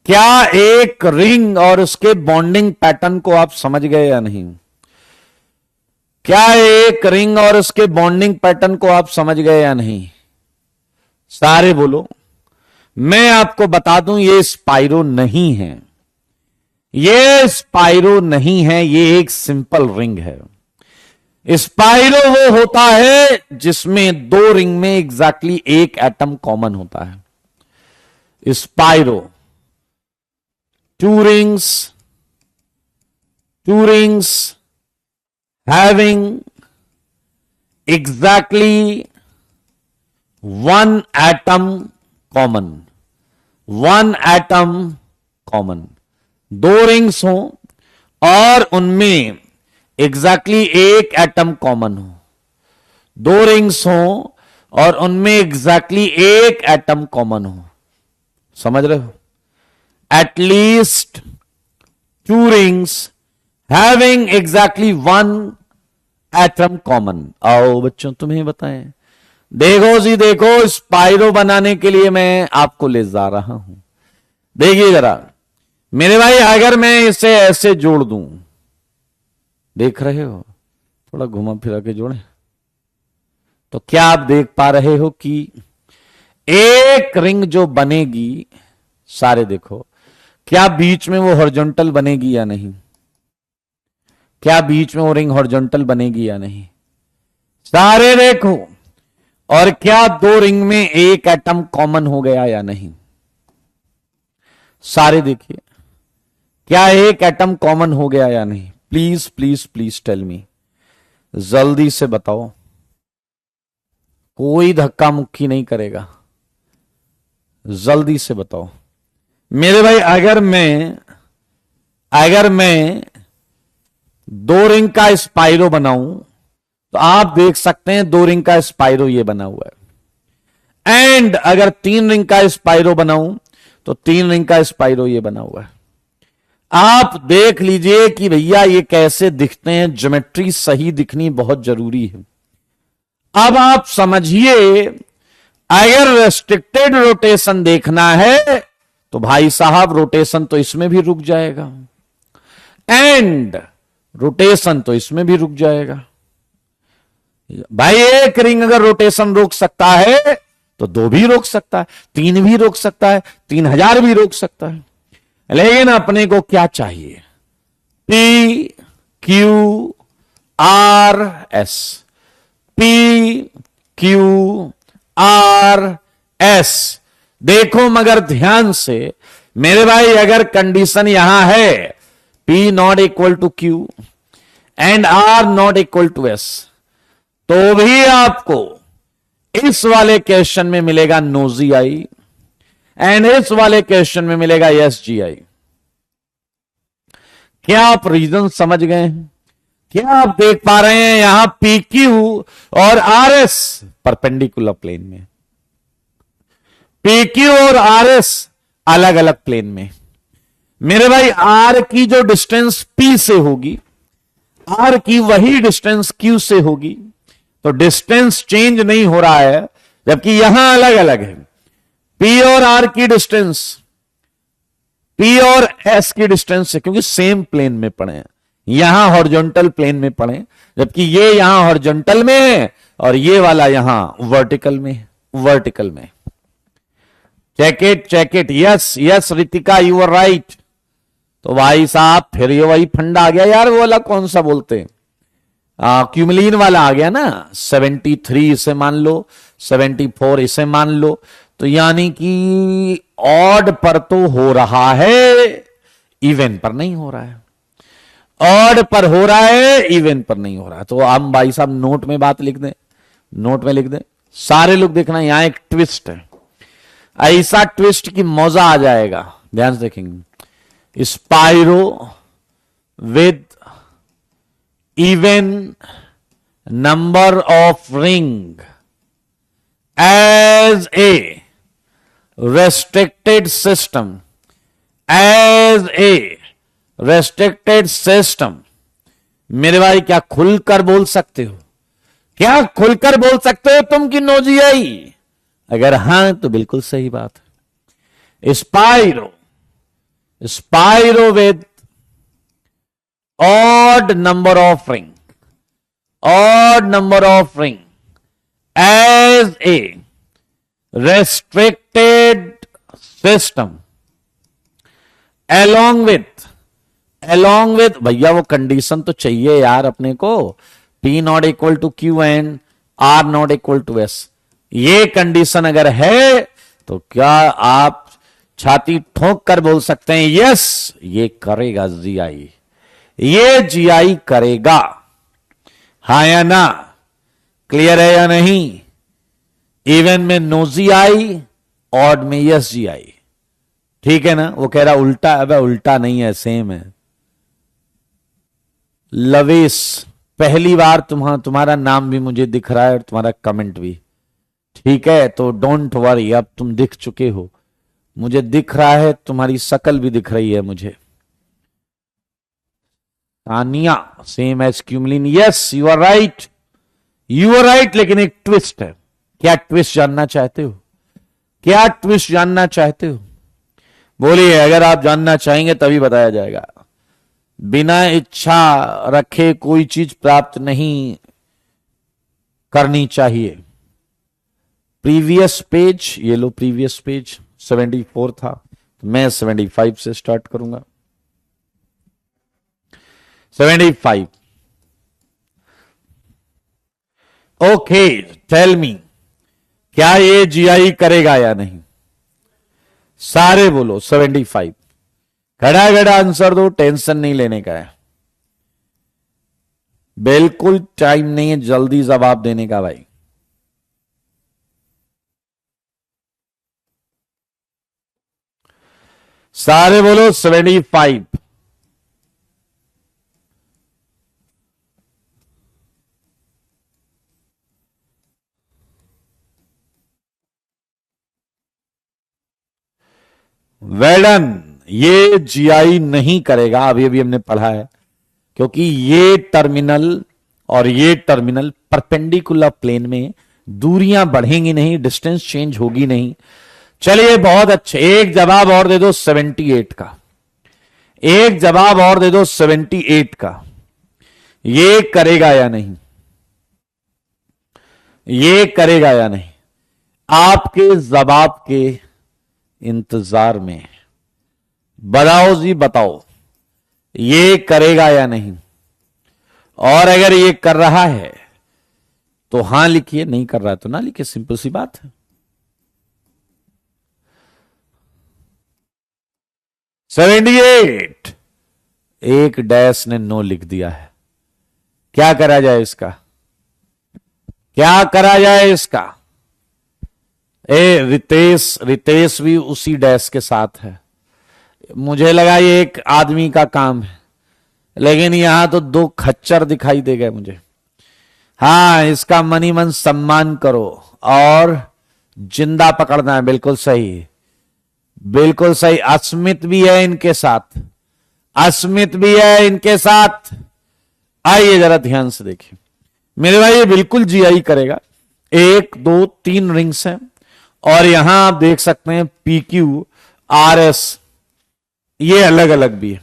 Speaker 1: क्या एक रिंग और उसके बॉन्डिंग पैटर्न को आप समझ गए या नहीं? क्या एक रिंग और उसके बॉन्डिंग पैटर्न को आप समझ गए या नहीं? सारे बोलो। मैं आपको बता दूं, ये स्पाइरो नहीं है, ये स्पाइरो नहीं है, ये एक सिंपल रिंग है। स्पाइरो वो होता है जिसमें दो रिंग में एग्जैक्टली एक एटम कॉमन होता है। Spiro, two rings having exactly one atom common, one atom common। दो रिंग्स हो और उनमें एग्जैक्टली एक एटम कॉमन हो। दो रिंग्स हो और उनमें एग्जैक्टली एक एटम कॉमन हो। समझ रहे हो? At least two rings having exactly one atom common। आओ बच्चों तुम्हें बताएं। देखो जी देखो, स्पाइरो बनाने के लिए मैं आपको ले जा रहा हूं। देखिए जरा मेरे भाई, अगर मैं इसे ऐसे जोड़ दूं, देख रहे हो, थोड़ा घुमा फिरा के जोड़े, तो क्या आप देख पा रहे हो कि एक रिंग जो बनेगी, सारे देखो, क्या बीच में वो हॉरिजॉन्टल बनेगी या नहीं? क्या बीच में वो रिंग हॉरिजॉन्टल बनेगी या नहीं? सारे देखो। और क्या दो रिंग में एक एटम कॉमन हो गया या नहीं? सारे देखिए, क्या एक एटम कॉमन हो गया या नहीं? Please please please tell me, जल्दी से बताओ। कोई धक्का मुक्की नहीं करेगा, जल्दी से बताओ मेरे भाई। अगर मैं 2 रिंग का स्पाइरो बनाऊं तो आप देख सकते हैं 2 रिंग का स्पाइरो ये बना हुआ है। एंड अगर 3 रिंग का स्पाइरो बनाऊं तो 3 रिंग का स्पाइरो ये बना हुआ है। आप देख लीजिए कि भैया ये कैसे दिखते हैं, ज्योमेट्री सही दिखनी बहुत जरूरी है। अब आप समझिए, अगर रेस्ट्रिक्टेड रोटेशन देखना है तो भाई साहब रोटेशन तो इसमें भी रुक जाएगा, एंड रोटेशन तो इसमें भी रुक जाएगा। भाई एक रिंग अगर रोटेशन रोक सकता है तो 2 भी रोक सकता है, 3 भी रोक सकता है, 3000 भी रोक सकता है। लेकिन अपने को क्या चाहिए? P Q R S, P Q R S। देखो मगर ध्यान से मेरे भाई, अगर कंडीशन यहां है P not equal to Q and R not equal to S, तो भी आपको इस वाले क्वेश्चन में मिलेगा नो GI एंड इस वाले क्वेश्चन में मिलेगा यस GI। क्या आप रीजन समझ गए हैं? क्या आप देख पा रहे हैं यहां PQ और RS परपेंडिकुलर प्लेन में, PQ और RS अलग अलग प्लेन में। मेरे भाई R की जो डिस्टेंस P से होगी, R की वही डिस्टेंस Q से होगी, तो डिस्टेंस चेंज नहीं हो रहा है, जबकि यहां अलग अलग है। P और R की डिस्टेंस, P और S की डिस्टेंस है, क्योंकि सेम प्लेन में पड़े हैं। यहां हॉरिजॉन्टल प्लेन में पड़े, जबकि ये यहां हॉरिजॉन्टल में है और ये वाला यहां वर्टिकल में। Check it. Yes yes Ritika, you are right. तो भाई साहब फिर ये वही फंडा आ गया यार, वो वाला कौन सा बोलते हैं, क्यूमलिन वाला आ गया ना। 73 इसे मान लो, 74 इसे मान लो, तो यानी कि ऑड पर तो हो रहा है, इवन पर नहीं हो रहा है। ऑड पर हो रहा है, इवन पर नहीं हो रहा है। तो हम भाई साहब नोट में बात लिख दें, नोट में लिख दें, सारे लोग देखना। यहां एक ट्विस्ट है, ऐसा ट्विस्ट की मजा आ जाएगा, ध्यान से देखेंगे। Spiro with even number of ring as a restricted system, मेरे भाई क्या खुलकर बोल सकते हो? क्या खुलकर बोल सकते हो तुम कि नो GI? अगर हां तो बिल्कुल सही बात है। Spiro with odd number of ring as a restricted system along with भैया वो कंडीशन तो चाहिए यार अपने को, P not equal to Q and R not equal to S। ये कंडीशन अगर है तो क्या आप छाती ठोक कर बोल सकते हैं यस ये करेगा GI, ये GI करेगा, हा या ना? क्लियर है या नहीं? इवन में नो GI, ऑड में यस GI। ठीक है ना? वो कह रहा उल्टा, अब उल्टा नहीं है, सेम है। लवेश, पहली बार तुम्हारा नाम भी मुझे दिख रहा है और तुम्हारा कमेंट भी। ठीक है, तो डोंट वरी, अब तुम दिख चुके हो, मुझे दिख रहा है, तुम्हारी शकल भी दिख रही है मुझे। Tania, same as cumulene, yes you are right, लेकिन एक ट्विस्ट है। क्या ट्विस्ट जानना चाहते हो? क्या ट्विस्ट जानना चाहते हो? बोलिए, अगर आप जानना चाहेंगे तभी बताया जाएगा। बिना इच्छा रखे कोई चीज प्राप्त नहीं करनी चाहिए। प्रीवियस पेज, ये लो प्रीवियस पेज 74 था, तो मैं 75 से स्टार्ट करूंगा। 75। ओके, टेल मी, क्या ये GI करेगा या नहीं? सारे बोलो 75। खड़ा खड़ा आंसर दो, टेंशन नहीं लेने का है, बिल्कुल टाइम नहीं है जल्दी जवाब देने का भाई। सारे बोलो 75। Well done. ये जीआई नहीं करेगा, अभी अभी हमने पढ़ा है, क्योंकि ये टर्मिनल और ये टर्मिनल परपेंडिकुलर प्लेन में दूरियां बढ़ेंगी नहीं, डिस्टेंस चेंज होगी नहीं। चलिए बहुत अच्छे, एक जवाब और दे दो 78 का, एक जवाब और दे दो 78 का। ये करेगा या नहीं, ये करेगा या नहीं, आपके जवाब के इंतजार में। बताओ जी बताओ, ये करेगा या नहीं, और अगर ये कर रहा है तो हां लिखिए, नहीं कर रहा है तो ना लिखिए, सिंपल सी बात है। 78। एक डैश ने नो लिख दिया है, क्या करा जाए इसका, क्या करा जाए इसका। रितेश, रितेश भी उसी डैश के साथ है। मुझे लगा ये एक आदमी का काम है, लेकिन यहां तो दो खच्चर दिखाई दे गए मुझे। हाँ, इसका मनी मन सम्मान करो और जिंदा पकड़ना है, बिल्कुल सही, बिल्कुल सही। अस्मित भी है इनके साथ, अस्मित भी है इनके साथ। आइए जरा ध्यान से देखिए मेरे भाई, ये बिल्कुल जीआई करेगा। 1 2 3 रिंग्स हैं और यहां आप देख सकते हैं PQ RS, ये अलग अलग भी है,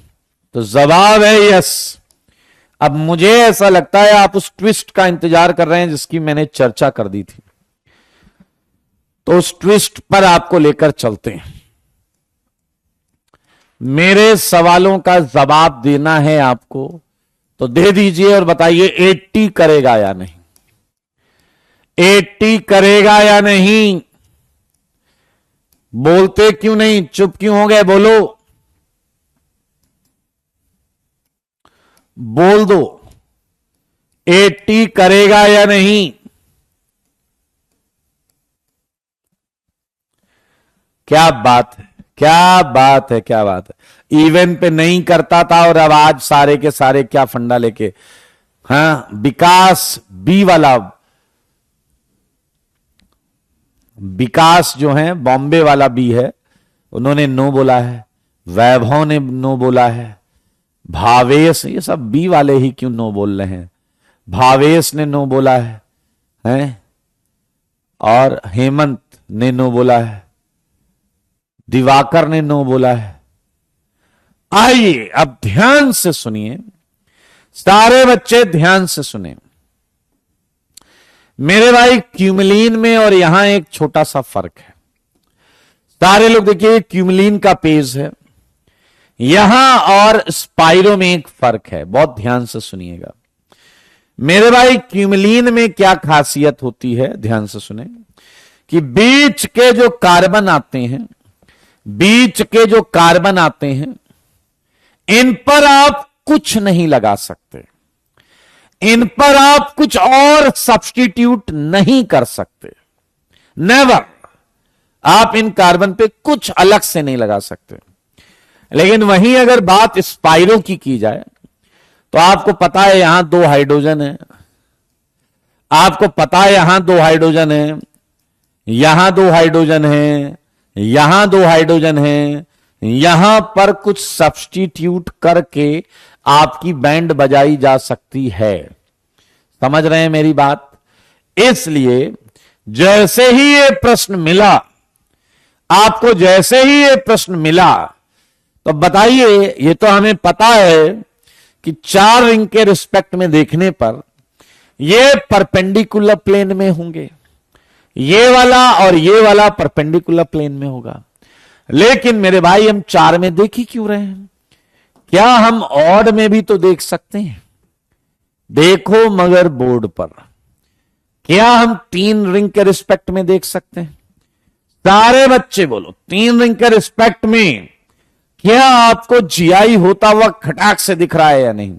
Speaker 1: तो जवाब है यस। अब मुझे ऐसा लगता है आप उस ट्विस्ट का इंतजार कर रहे हैं जिसकी मैंने चर्चा कर दी थी, तो उस ट्विस्ट पर आपको लेकर चलते हैं। मेरे सवालों का जवाब देना है आपको, तो दे दीजिए और बताइए 80 करेगा या नहीं, 80 करेगा या नहीं। बोलते क्यों नहीं, चुप क्यों हो गए, बोलो, बोल दो, 80 करेगा या नहीं। क्या बात है, क्या बात है, क्या बात है। इवेंट पे नहीं करता था और अब आज सारे के सारे क्या फंडा लेके। हाँ, विकास बी वाला, विकास जो है बॉम्बे वाला बी है, उन्होंने नो बोला है। वैभव ने नो बोला है। भावेश, ये सब बी वाले ही क्यों नो बोल रहे हैं। भावेश ने नो बोला है, हैं? और हेमंत ने नो बोला है, दिवाकर ने नो बोला है। आइए अब ध्यान से सुनिए, सारे बच्चे ध्यान से सुने मेरे भाई। क्यूमलीन में और यहां एक छोटा सा फर्क है। सारे लोग देखिए, क्यूमलीन का पेज है यहां और स्पाइरो में एक फर्क है, बहुत ध्यान से सुनिएगा मेरे भाई। क्यूमलीन में क्या खासियत होती है, ध्यान से सुने, कि बीच के जो कार्बन आते हैं, बीच के जो कार्बन आते हैं, इन पर आप कुछ नहीं लगा सकते, इन पर आप कुछ और सब्स्टिट्यूट नहीं कर सकते, नेवर। आप इन कार्बन पे कुछ अलग से नहीं लगा सकते। लेकिन वहीं अगर बात स्पाइरो की जाए, तो आपको पता है यहां 2 हाइड्रोजन है, आपको पता है यहां 2 हाइड्रोजन है, यहां 2 हाइड्रोजन है, यहां 2 हाइड्रोजन है। यहां पर कुछ सब्स्टिट्यूट करके आपकी बैंड बजाई जा सकती है। समझ रहे हैं मेरी बात। इसलिए जैसे ही ये प्रश्न मिला आपको, जैसे ही ये प्रश्न मिला, तो बताइए, ये तो हमें पता है कि 4 रिंग के रिस्पेक्ट में देखने पर ये परपेंडिकुलर प्लेन में होंगे, ये वाला और ये वाला परपेंडिकुलर प्लेन में होगा। लेकिन मेरे भाई हम 4 में देख ही क्यों रहे हैं, क्या हम ऑड में भी तो देख सकते हैं। देखो मगर बोर्ड पर, क्या हम 3 रिंग के रिस्पेक्ट में देख सकते हैं। सारे बच्चे बोलो, 3 रिंग के रिस्पेक्ट में क्या आपको जीआई होता हुआ खटाक से दिख रहा है या नहीं?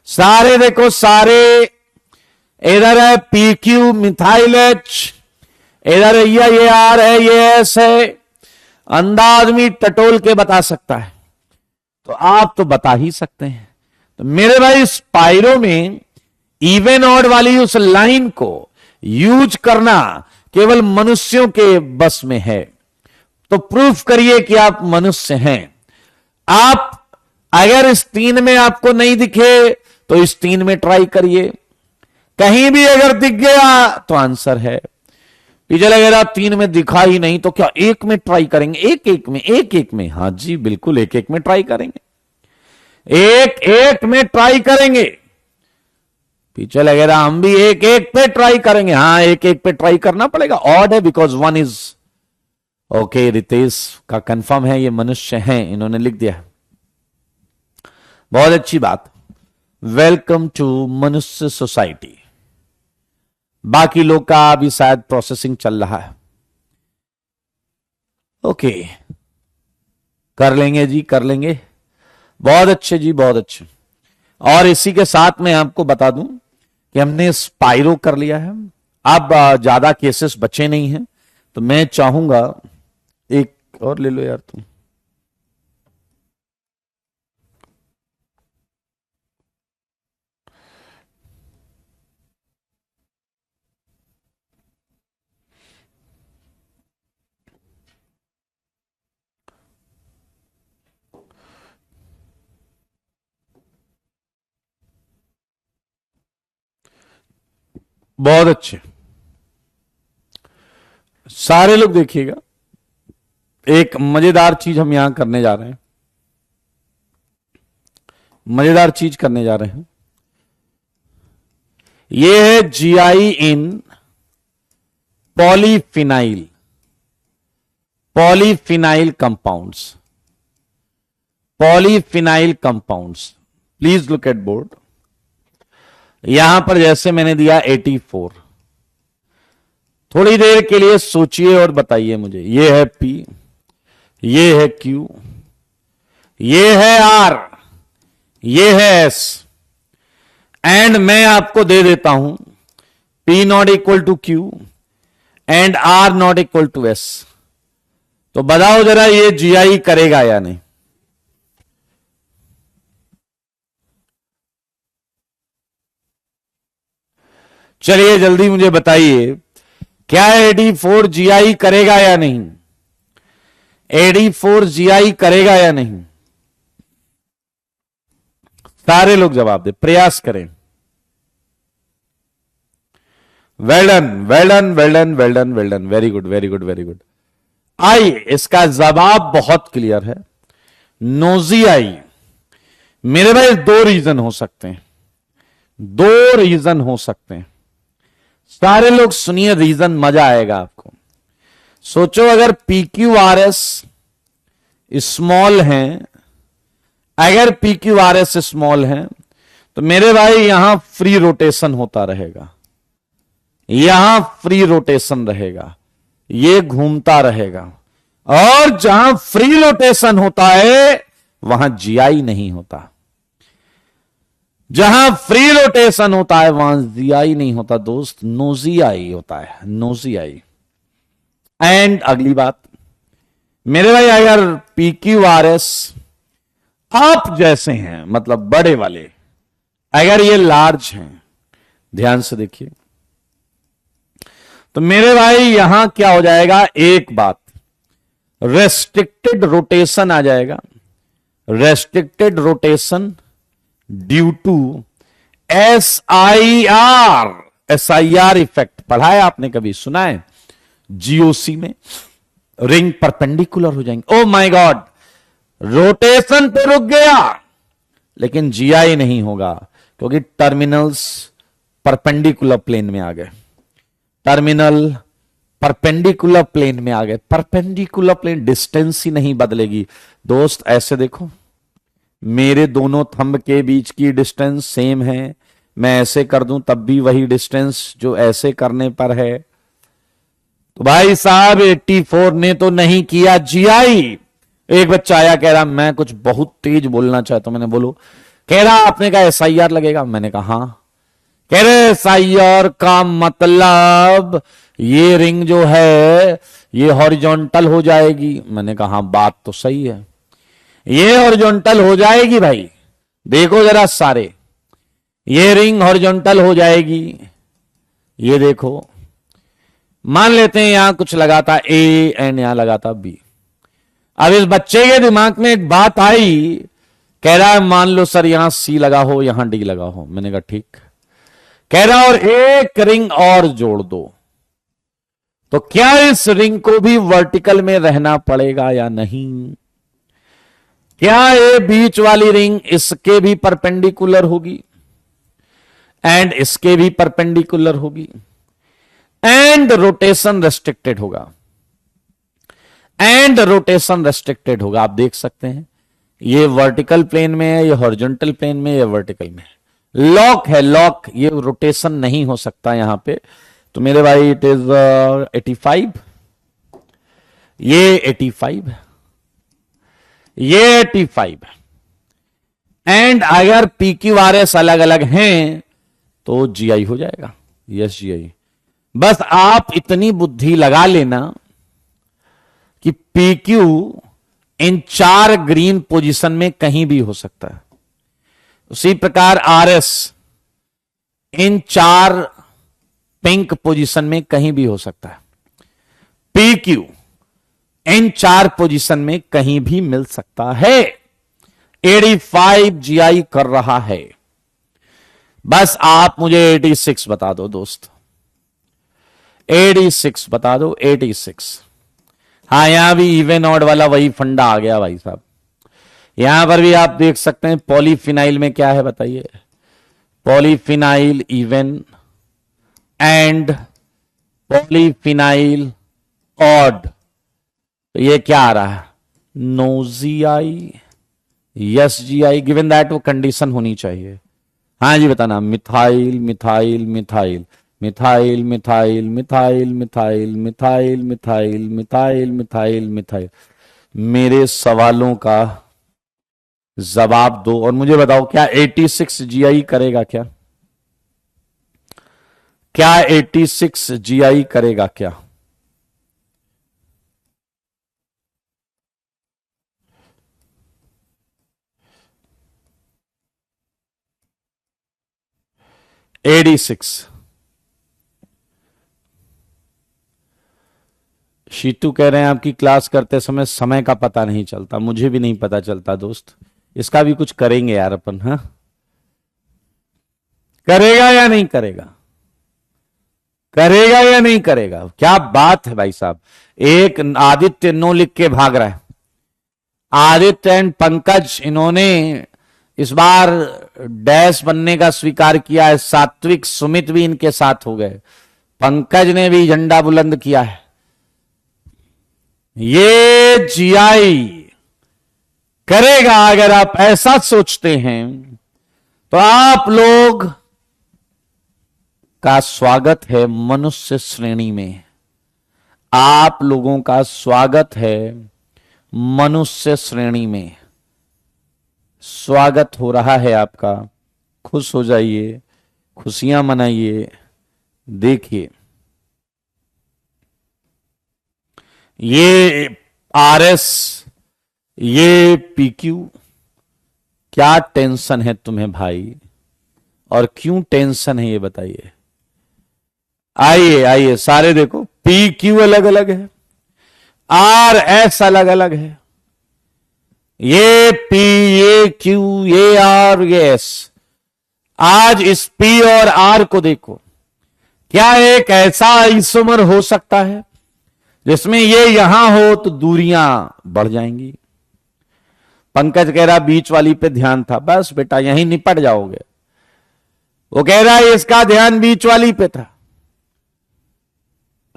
Speaker 1: सारे देखो, सारे इधर है पीक्यू मिथाइल एच, इधर ये आर है, ये एस है। अंधा आदमी टटोल के बता सकता है, तो आप तो बता ही सकते हैं। तो मेरे भाई स्पाइरो में इवन ऑड वाली उस लाइन को यूज करना केवल मनुष्यों के बस में है। तो प्रूफ करिए कि आप मनुष्य हैं। आप अगर इस 3 में आपको नहीं दिखे तो इस 3 में ट्राई करिए, कहीं भी अगर दिख गया तो आंसर है। पीछे लगेगा 3 में दिखा ही नहीं तो क्या 1 में ट्राई करेंगे? एक में हां जी बिल्कुल, एक में ट्राई करेंगे, एक में ट्राई करेंगे। पीछे लगेगा हम भी एक पे ट्राई करेंगे। हाँ, एक पे ट्राई करना पड़ेगा। ऑड है बिकॉज 1 इज ओके। रितेश का कंफर्म है, ये मनुष्य हैं, इन्होंने लिख दिया। बहुत अच्छी बात। वेलकम टू मनुष्य सोसाइटी। बाकी लोग का अभी शायद प्रोसेसिंग चल रहा है। ओके, कर लेंगे जी, कर लेंगे। बहुत अच्छे जी, बहुत अच्छे। और इसी के साथ मैं आपको बता दूं कि हमने स्पाइरो कर लिया है। अब ज्यादा केसेस बचे नहीं हैं, तो मैं चाहूंगा एक और ले लो यार तुम। बहुत अच्छे, सारे लोग देखिएगा। एक मजेदार चीज हम यहां करने जा रहे हैं, मजेदार चीज करने जा रहे हैं। यह है GI in polyphenyl, polyphenyl compounds, polyphenyl compounds. Please look at board. यहां पर जैसे मैंने दिया 84, थोड़ी देर के लिए सोचिए और बताइए मुझे। ये है P, ये है Q, ये है R, ये है S, एंड मैं आपको दे देता हूं P not equal to Q and R not equal to S। तो बताओ जरा ये जीआई करेगा या नहीं? चलिए जल्दी मुझे बताइए, क्या 84 जीआई करेगा या नहीं? 84 जीआई करेगा या नहीं? सारे लोग जवाब दे, प्रयास करें। Well done, well done, well done, well done, well done, very good, very good, very good. आई, इसका जवाब बहुत क्लियर है, नोजियाई। मेरे भाई 2 रीजन हो सकते हैं, 2 रीजन हो सकते हैं। सारे लोग सुनिए रीजन, मजा आएगा आपको। सोचो अगर PQRS स्मॉल हैं, अगर PQRS स्मॉल हैं तो मेरे भाई यहां फ्री रोटेशन होता रहेगा, यहां फ्री रोटेशन रहेगा, ये घूमता रहेगा। और जहां फ्री रोटेशन होता है वहां जीआई नहीं होता, जहां फ्री रोटेशन होता है वहां जीआई नहीं होता दोस्त, नोजियाई होता है, नोजियाई। एंड अगली बात मेरे भाई, अगर PQRS आप जैसे हैं, मतलब बड़े वाले, अगर ये लार्ज हैं, ध्यान से देखिए, तो मेरे भाई यहां क्या हो जाएगा? एक बात, रेस्ट्रिक्टेड रोटेशन आ जाएगा, restricted rotation due to SIR effect. पढ़ा है आपने, कभी सुना है? जीओसी में रिंग परपेंडिकुलर हो जाएंगे। ओ माय गॉड, रोटेशन पे रुक गया लेकिन जीआई नहीं होगा, क्योंकि टर्मिनल्स परपेंडिकुलर प्लेन में आ गए, टर्मिनल परपेंडिकुलर प्लेन में आ गए। परपेंडिकुलर प्लेन, डिस्टेंस ही नहीं बदलेगी दोस्त। ऐसे देखो, मेरे दोनों थंब के बीच की डिस्टेंस सेम है, मैं ऐसे कर दूं तब भी वही डिस्टेंस जो ऐसे करने पर है। तो भाई साहब 84 ने तो नहीं किया जीआई, एक बच्चा आया कह रहा मैं कुछ बहुत तेज बोलना चाहता हूं। मैंने बोलो। कह रहा आपने कहा SIR लगेगा। मैंने कहा हाँ। कह रहे SIR का मतलब ये रिंग जो है ये हॉरिजॉन्टल हो जाएगी। मैंने कहा हाँ बात तो सही है, ये हॉरिजॉन्टल हो जाएगी भाई, देखो जरा सारे, ये रिंग हॉरिजॉन्टल हो जाएगी। ये देखो, मान लेते हैं यहां कुछ लगा था A एंड यहां लगा था B। अब इस बच्चे के दिमाग में एक बात आई, कह रहा है मान लो सर यहां C लगा हो यहां D लगा हो। मैंने कहा ठीक। कह रहा और एक रिंग और जोड़ दो, तो क्या इस रिंग को भी वर्टिकल में रहना पड़ेगा या नहीं? क्या ये बीच वाली रिंग इसके भी परपेंडिकुलर होगी एंड इसके भी परपेंडिकुलर होगी एंड रोटेशन रेस्ट्रिक्टेड होगा, एंड रोटेशन रेस्ट्रिक्टेड होगा। आप देख सकते हैं ये वर्टिकल प्लेन में है, ये हॉरिजॉन्टल प्लेन में, ये वर्टिकल में है। लॉक है, लॉक, ये रोटेशन नहीं हो सकता यहां पे। तो मेरे भाई इट इज 85, ये 85 है, ये 85 है। एंड अगर PQRS अलग अलग हैं तो GI हो जाएगा। Yes GI। बस आप इतनी बुद्धि लगा लेना कि PQ इन 4 ग्रीन पोजीशन में कहीं भी हो सकता है, उसी प्रकार RS इन 4 पिंक पोजीशन में कहीं भी हो सकता है, PQ इन 4 पोजीशन में कहीं भी मिल सकता है। 85 GI कर रहा है। बस आप मुझे 86 बता दो दोस्त, 86 बता दो, 86। हाँ यहां भी इवन ऑड वाला वही फंडा आ गया भाई साहब। यहां पर भी आप देख सकते हैं पॉलीफिनाइल में क्या है बताइए, polyphenyl even and polyphenyl odd. तो ये क्या आ रहा है, no GI, yes GI, given that वो कंडीशन होनी चाहिए। हाँ जी बताना, methyl methyl methyl methyl methyl methyl methyl methyl methyl methyl methyl methyl. मेरे सवालों का जवाब दो और मुझे बताओ क्या 86 GI करेगा? क्या 86 GI करेगा क्या? शीतू कह रहे हैं आपकी क्लास करते समय का पता नहीं चलता। मुझे भी नहीं पता चलता दोस्त, इसका भी कुछ करेंगे यार अपन। हाँ करेगा या नहीं करेगा, करेगा या नहीं करेगा? क्या बात है भाई साहब। एक आदित्य नो लिख के भाग रहा है। आदित्य एंड पंकज इन्होंने इस बार डैश बनने का स्वीकार किया है। सात्विक सुमित भी इनके साथ हो गए, पंकज ने भी झंडा बुलंद किया है। ये GI करेगा अगर आप ऐसा सोचते हैं तो आप लोग का स्वागत है मनुष्य श्रेणी में। आप लोगों का स्वागत है मनुष्य श्रेणी में, स्वागत हो रहा है आपका। खुश हो जाइए, खुशियां मनाइए। देखिए ये RS, ये PQ, क्या टेंशन है तुम्हें भाई? और क्यों टेंशन है ये बताइए। आइए आइए सारे देखो, PQ अलग अलग है, RS अलग अलग है, ये P, ये Q, ये R, ये S। आज इस P और R को देखो, क्या एक ऐसा आइसोमर हो सकता है जिसमें ये यहां हो तो दूरियां बढ़ जाएंगी? पंकज कह रहा बीच वाली पे ध्यान था। बस बेटा यहीं निपट जाओगे। वो कह रहा है इसका ध्यान बीच वाली पे था।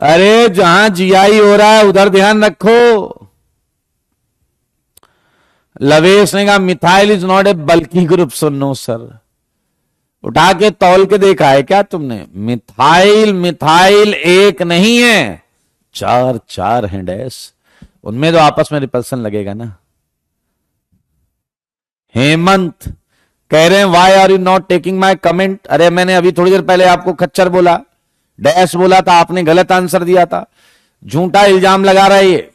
Speaker 1: अरे जहां GI हो रहा है उधर ध्यान रखो। लवेश ने कहा मिथाइल इज नॉट ए बल्कि ग्रुप। सुनो सर, उठा के तौल के देखा है क्या तुमने? मिथाइल मिथाइल एक नहीं है, 4 4 हैं डैश। उनमें तो आपस में रिपल्सन लगेगा ना। हेमंत कह रहे हैं why are you not taking my comment. अरे मैंने अभी थोड़ी देर पहले आपको खच्चर बोला, डैश बोला था, आपने गलत आंसर दिया था। झूठा इल्जाम लगा रहा है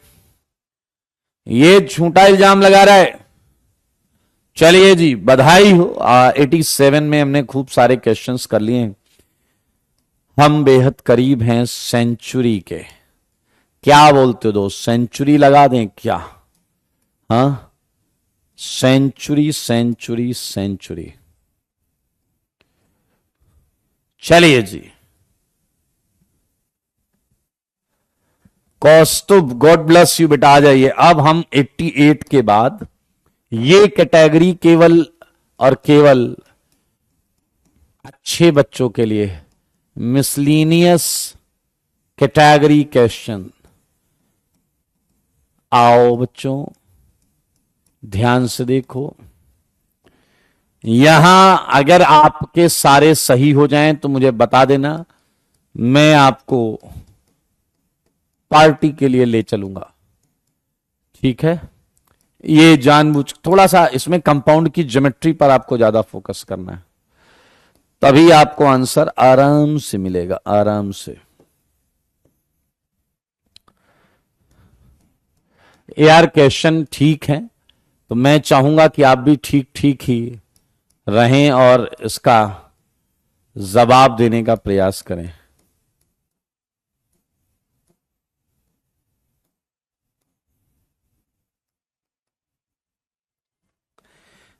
Speaker 1: ये झूठा इल्जाम लगा रहा है। चलिए जी, बधाई हो। 87 में हमने खूब सारे क्वेश्चंस कर लिए हैं। हम बेहद करीब हैं सेंचुरी के। क्या बोलते हो दोस्त, सेंचुरी लगा दें क्या? हाँ, सेंचुरी सेंचुरी सेंचुरी। चलिए जी, कौस्तुभ गॉड ब्लेस यू बेटा, आ जाइए। अब हम 88 के बाद ये कैटेगरी केवल और केवल अच्छे बच्चों के लिए, मिसलीनियस कैटेगरी क्वेश्चन। आओ बच्चों, ध्यान से देखो। यहां अगर आपके सारे सही हो जाएं तो मुझे बता देना, मैं आपको पार्टी के लिए ले चलूंगा, ठीक है? ये जानबूझ थोड़ा सा इसमें कंपाउंड की ज्योमेट्री पर आपको ज्यादा फोकस करना है, तभी आपको आंसर आराम से मिलेगा, आराम से। यार क्वेश्चन ठीक है तो मैं चाहूंगा कि आप भी ठीक ठीक ही रहें और इसका जवाब देने का प्रयास करें।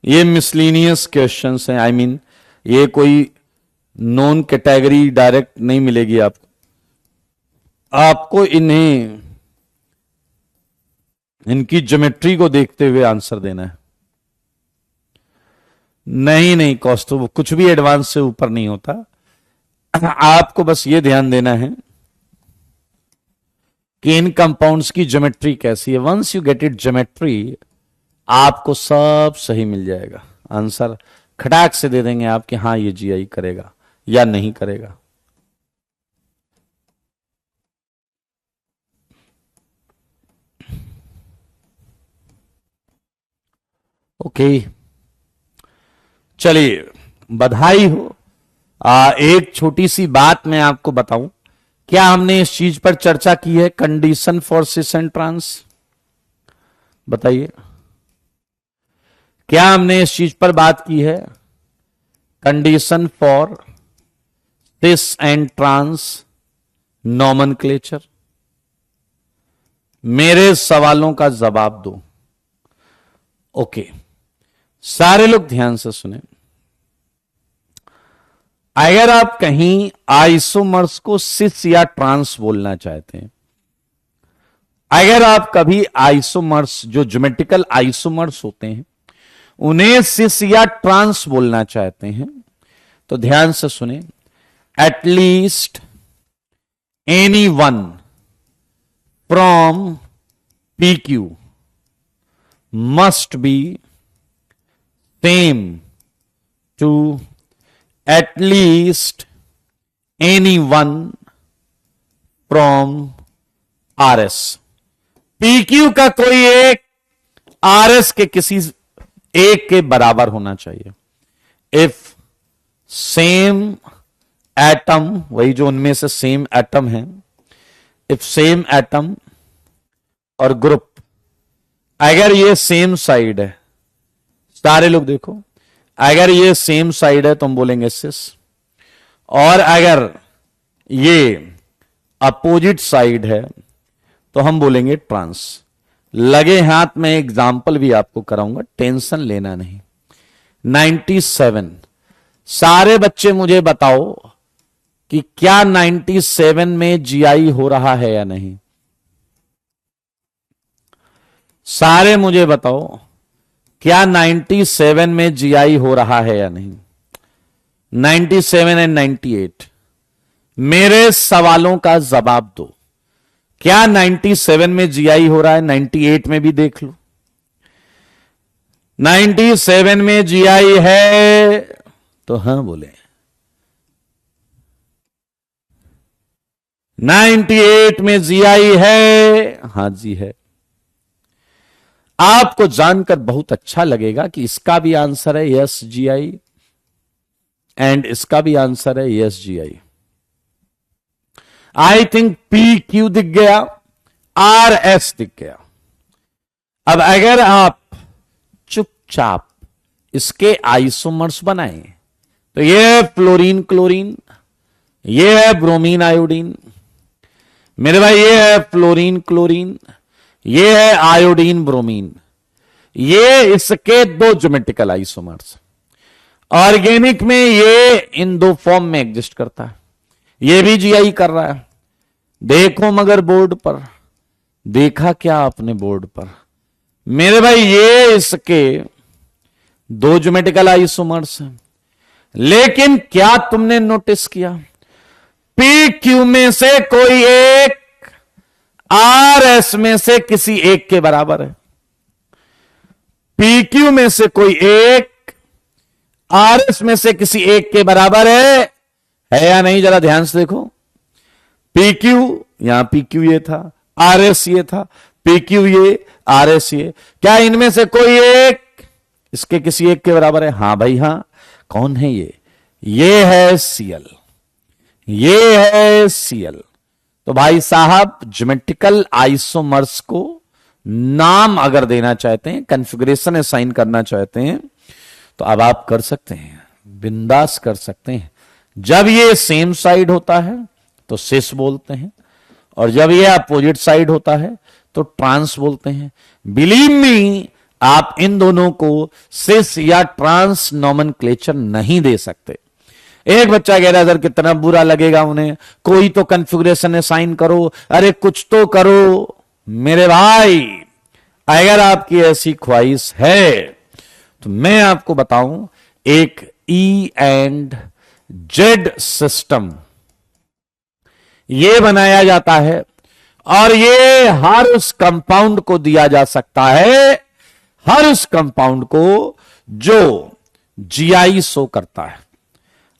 Speaker 1: ये मिसलीनियस क्वेश्चंस हैं, आई मीन ये कोई नॉन कैटेगरी डायरेक्ट नहीं मिलेगी आपको। आपको इनकी ज्योमेट्री को देखते हुए आंसर देना है। नहीं नहीं कौस्तुभ, कुछ भी एडवांस से ऊपर नहीं होता। आपको बस ये ध्यान देना है कि इन कंपाउंड्स की ज्योमेट्री कैसी है। Once you get it geometry, आपको सब सही मिल जाएगा। आंसर खटाक से दे देंगे आप कि हाँ ये जीआई करेगा या नहीं करेगा। ओके, चलिए बधाई हो। एक छोटी सी बात मैं आपको बताऊं, क्या हमने इस चीज पर चर्चा की है, condition for cis and trans? बताइए, क्या हमने इस चीज पर बात की है, condition for cis and trans nomenclature? मेरे सवालों का जवाब दो। ओके, सारे लोग ध्यान से सुने। अगर आप कहीं आइसोमर्स को सिस या ट्रांस बोलना चाहते हैं, अगर आप कभी आइसोमर्स जो ज्योमेट्रिकल आइसोमर्स होते हैं उन्हें सिस या ट्रांस बोलना चाहते हैं, तो ध्यान से सुने। At least any one from PQ must be same to at least anyone from RS। PQ का कोई एक RS के किसी एक के बराबर होना चाहिए। इफ सेम एटम, वही जो उनमें से सेम एटम है, इफ सेम एटम और ग्रुप अगर ये सेम साइड है, सारे लोग देखो, अगर ये सेम साइड है तो हम बोलेंगे सिस, और अगर ये अपोजिट साइड है तो हम बोलेंगे ट्रांस। लगे हाथ में एग्जाम्पल भी आपको कराऊंगा, टेंशन लेना नहीं। 97, सारे बच्चे मुझे बताओ कि क्या 97 में जीआई हो रहा है या नहीं? सारे मुझे बताओ, क्या 97 में जीआई हो रहा है या नहीं? 97 एंड 98, मेरे सवालों का जवाब दो। क्या 97 में जीआई हो रहा है? 98 में भी देख लो। 97 में जीआई है तो हां बोले, 98 में जीआई है, हां जी है। आपको जानकर बहुत अच्छा लगेगा कि इसका भी आंसर है यस जी आई एंड इसका भी आंसर है yes ji I think P Q दिख गया, आर एस दिख गया। अब अगर आप चुपचाप इसके आइसोमर्स बनाएं तो ये है फ्लोरीन क्लोरीन, ये है ब्रोमीन आयोडीन। मेरे भाई ये है फ्लोरीन क्लोरीन, ये है आयोडीन ब्रोमीन, ये इसके दो ज्योमेट्रिकल आइसोमर्स। ऑर्गेनिक में ये इन दो फॉर्म में एग्जिस्ट करता है, ये भी जीआई कर रहा है। देखो मगर बोर्ड पर, देखा क्या आपने बोर्ड पर? मेरे भाई ये इसके दो ज्योमेट्रिकल आइसोमर्स हैं, लेकिन क्या तुमने नोटिस किया पी क्यू में से कोई एक आर एस में से किसी एक के बराबर है, पी क्यू में से कोई एक आर एस में से किसी एक के बराबर है या नहीं? जरा ध्यान से देखो, पी क्यू, यहां पी क्यू ये था, आर एस ये था, पी क्यू ये, आर एस ये, क्या इनमें से कोई एक इसके किसी एक के बराबर है? हां भाई हां। कौन है ये है सीएल, ये है सीएल। तो भाई साहब ज्योमेट्रिकल आइसोमर्स को नाम अगर देना चाहते हैं, कॉन्फ़िगरेशन असाइन करना चाहते हैं, तो अब आप कर सकते हैं, बिंदास कर सकते हैं। जब ये सेम साइड होता है तो सिस बोलते हैं, और जब ये अपोजिट साइड होता है तो ट्रांस बोलते हैं। बिलीव मी, आप इन दोनों को सिस या ट्रांस नॉमेनक्लेचर नहीं दे सकते। एक बच्चा कह रहा है सर कितना बुरा लगेगा उन्हें, कोई तो कॉन्फ़िगरेशन असाइन करो, अरे कुछ तो करो। मेरे भाई अगर आपकी ऐसी ख्वाहिश है तो मैं आपको बताऊं, एक ई एंड जेड सिस्टम ये बनाया जाता है, और ये हर उस कंपाउंड को दिया जा सकता है, हर उस कंपाउंड को जो जीआई शो करता है।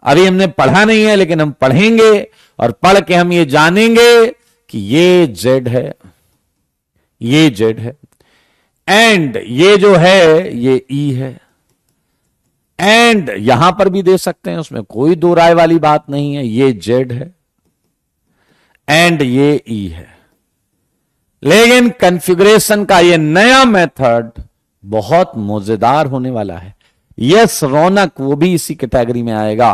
Speaker 1: अभी हमने पढ़ा नहीं है, लेकिन हम पढ़ेंगे, और पढ़ के हम ये जानेंगे कि ये जेड है, ये जेड है, एंड ये जो है ये ई है, एंड यहां पर भी दे सकते हैं, उसमें कोई दो राय वाली बात नहीं है। ये जेड है एंड ये ई है। लेकिन कॉन्फ़िगरेशन का ये नया मेथड बहुत मजेदार होने वाला है। यस रौनक वो भी इसी कैटेगरी में आएगा।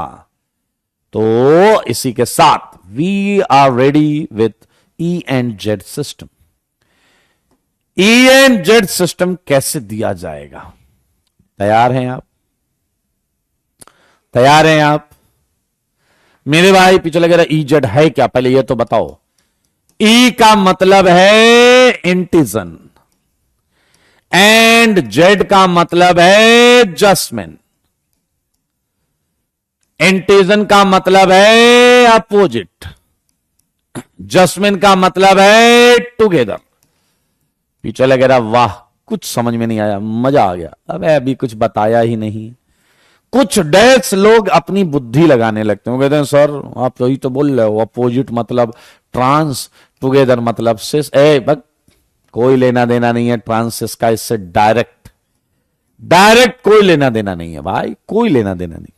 Speaker 1: तो इसी के साथ we are ready with E and Z system. E and Z system कैसे दिया जाएगा? तैयार हैं आप? तैयार हैं आप? मेरे भाई पीछे लगे रहा ई जेड है क्या, पहले ये तो बताओ। ई का मतलब है इंटीजन एंड जेड का मतलब है जस्मिन। इंटीजन का मतलब है अपोजिट, जस्मिन का मतलब है टुगेदर। पीछे लगे रहा वाह कुछ समझ में नहीं आया, मजा आ गया। अबे अभी कुछ बताया ही नहीं। कुछ डेस्क लोग अपनी बुद्धि लगाने लगते हैं, वो कहते हैं सर आप तो ही तो बोल रहे हो, अपोजिट मतलब ट्रांस, टुगेदर मतलब सिस। बस कोई लेना देना नहीं है ट्रांस सिस का, इससे डायरेक्ट कोई लेना देना नहीं है भाई, कोई लेना देना नहीं।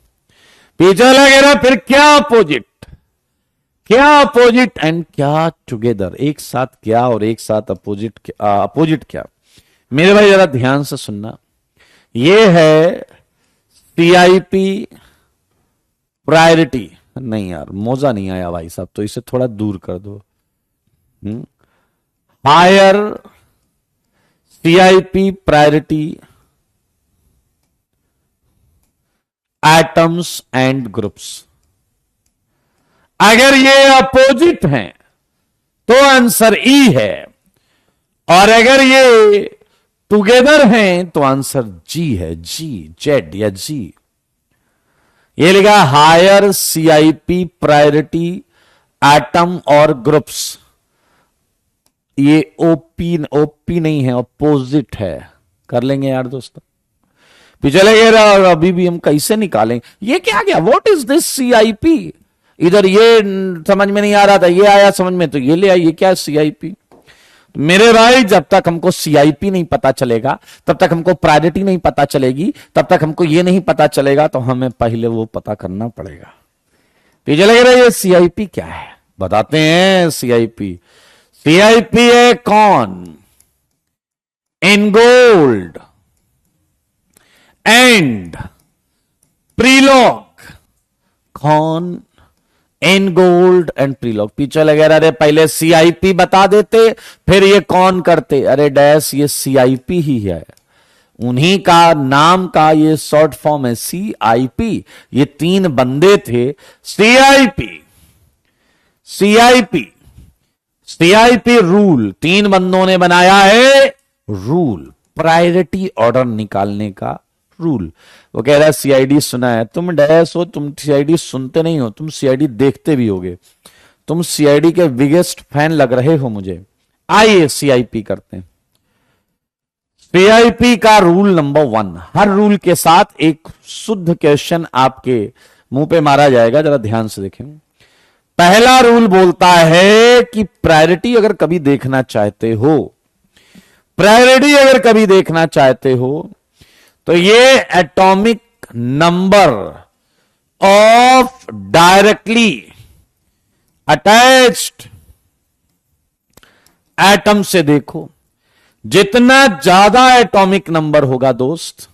Speaker 1: पीछे लगे रहा फिर क्या अपोजिट, क्या अपोजिट एंड क्या टुगेदर, एक साथ क्या और एक साथ अपोजिट, अपोजिट क्या। मेरे भाई जरा ध्यान से सुनना, ये है सीआईपी प्रायोरिटी। नहीं यार मौजा नहीं आया भाई साहब, तो इसे थोड़ा दूर कर दो। Higher CIP priority atoms and groups. अगर ये अपोजिट हैं तो आंसर ई है, और अगर ये टुगेदर हैं तो आंसर जी है, जी, जेड या जी। ये लिखा हायर सीआईपी प्रायोरिटी एटम और ग्रुप्स। ये ओपी नहीं है, अपोजिट है। कर लेंगे यार दोस्तों, पीछे लगे रहा, और अभी भी हम कैसे निकालेंगे? ये क्या गया, व्हाट इज दिस सीआईपी? इधर ये समझ में नहीं आ रहा था, ये आया समझ में, तो ये ले आई, ये क्या सीआईपी? तो मेरे भाई जब तक हमको सीआईपी नहीं पता चलेगा, तब तक हमको प्रायोरिटी नहीं पता चलेगी, तब तक हमको ये नहीं पता चलेगा, तो हमें पहले वो पता करना पड़ेगा। तो ये लग रहा है ये सीआईपी क्या है, बताते हैं। सीआईपी है कौन, इनगोल्ड एंड प्रीलॉग, कौन, इनगोल्ड एंड प्रीलॉग। पीछे लगे अरे पहले सीआईपी बता देते फिर ये कौन करते, अरे डैश ये सीआईपी ही है, उन्हीं का नाम का ये शॉर्ट फॉर्म है सीआईपी। ये 3 बंदे थे, सीआईपी रूल 3 बंदों ने बनाया है, रूल प्रायोरिटी ऑर्डर निकालने का रूल। वो कह रहा है सीआईडी सुना है, तुम डैश हो, तुम सीआईडी सुनते नहीं हो, तुम सीआईडी देखते भी होगे, तुम सीआईडी के बिगेस्ट फैन लग रहे हो मुझे। आइए सीआईपी करते हैं। सीआईपी का रूल नंबर 1, हर रूल के साथ एक शुद्ध क्वेश्चन आपके मुंह पे मारा जाएगा, जरा ध्यान से देखें। पहला रूल बोलता है कि प्रायोरिटी अगर कभी देखना चाहते हो, प्रायोरिटी अगर कभी देखना चाहते हो तो ये atomic number of directly attached atom से देखो। जितना ज्यादा एटॉमिक नंबर होगा दोस्त,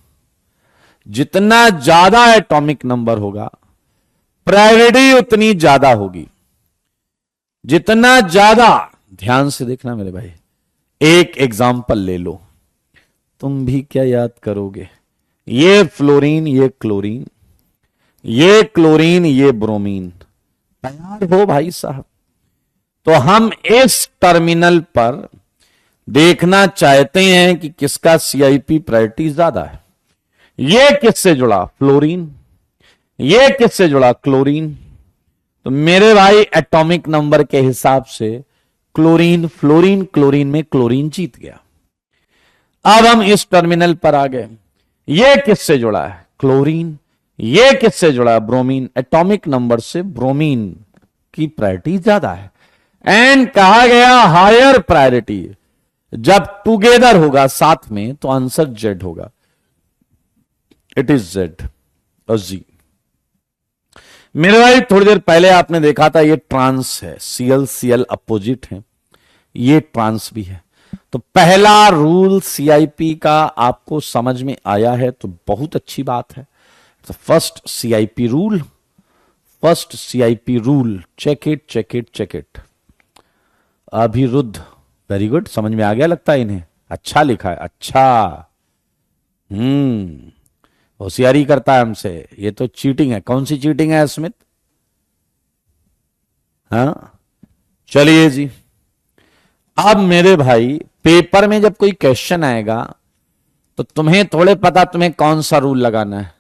Speaker 1: जितना ज्यादा एटॉमिक नंबर होगा प्रायोरिटी उतनी ज्यादा होगी। जितना ज्यादा, ध्यान से देखना मेरे भाई, एक एग्जाम्पल ले लो, तुम भी क्या याद करोगे। ये फ्लोरीन, ये क्लोरीन, ये क्लोरीन, ये ब्रोमीन, तैयार हो भाई साहब। तो हम इस टर्मिनल पर देखना चाहते हैं कि किसका सीआईपी प्रायोरिटी ज्यादा है। ये किससे जुड़ा, फ्लोरीन, ये किससे जुड़ा, क्लोरीन। तो मेरे भाई एटॉमिक नंबर के हिसाब से क्लोरीन, फ्लोरीन, क्लोरीन में क्लोरीन जीत गया। अब हम इस टर्मिनल पर आ गए, ये किससे जुड़ा है, क्लोरीन, ये किससे जुड़ा है, ब्रोमीन। एटॉमिक नंबर से ब्रोमीन की प्रायोरिटी ज्यादा है। एंड कहा गया हायर प्रायोरिटी, जब टुगेदर होगा साथ में तो आंसर जेड होगा, इट इज जेड और जी। मेरे भाई थोड़ी देर पहले आपने देखा था ये ट्रांस है, सीएल अपोजिट है, ये ट्रांस भी है। तो पहला रूल सीआईपी का आपको समझ में आया है तो बहुत अच्छी बात है। तो first CIP rule, check it. Abhiruddh, very good, समझ में आ गया लगता है इन्हें, अच्छा लिखा है, अच्छा। होशियारी करता है हमसे, ये तो चीटिंग है। कौन सी चीटिंग है स्मिथ? हाँ चलिए जी। अब मेरे भाई पेपर में जब कोई क्वेश्चन आएगा तो तुम्हें थोड़े पता तुम्हें कौन सा रूल लगाना है,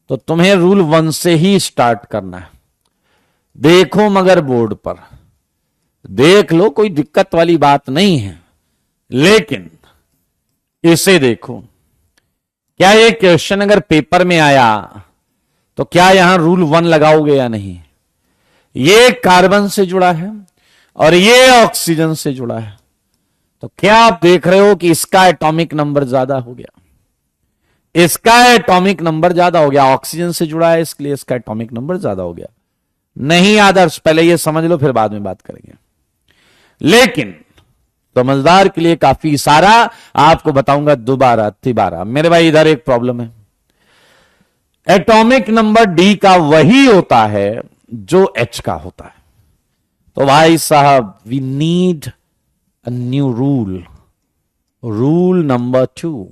Speaker 1: तो तुम्हें रूल 1 से ही स्टार्ट करना है। देखो मगर बोर्ड पर देख लो, कोई दिक्कत वाली बात नहीं है, लेकिन इसे देखो। क्या ये क्वेश्चन अगर पेपर में आया तो क्या यहां रूल 1 लगाओगे या नहीं? ये कार्बन से जुड़ा है और ये ऑक्सीजन से जुड़ा है, तो क्या आप देख रहे हो कि इसका एटॉमिक नंबर ज्यादा हो गया, इसका एटॉमिक नंबर ज्यादा हो गया, ऑक्सीजन से जुड़ा है इसलिए इसका एटॉमिक नंबर ज्यादा हो गया। नहीं आदर्श, पहले ये समझ लो फिर बाद में बात करेंगे। लेकिन समझदार के लिए काफी इशारा, आपको बताऊंगा दोबारा तिबारा। मेरे भाई इधर एक प्रॉब्लम है, एटॉमिक नंबर डी का वही होता है जो एच का होता है। तो भाई साहब we need a new rule, rule number 2।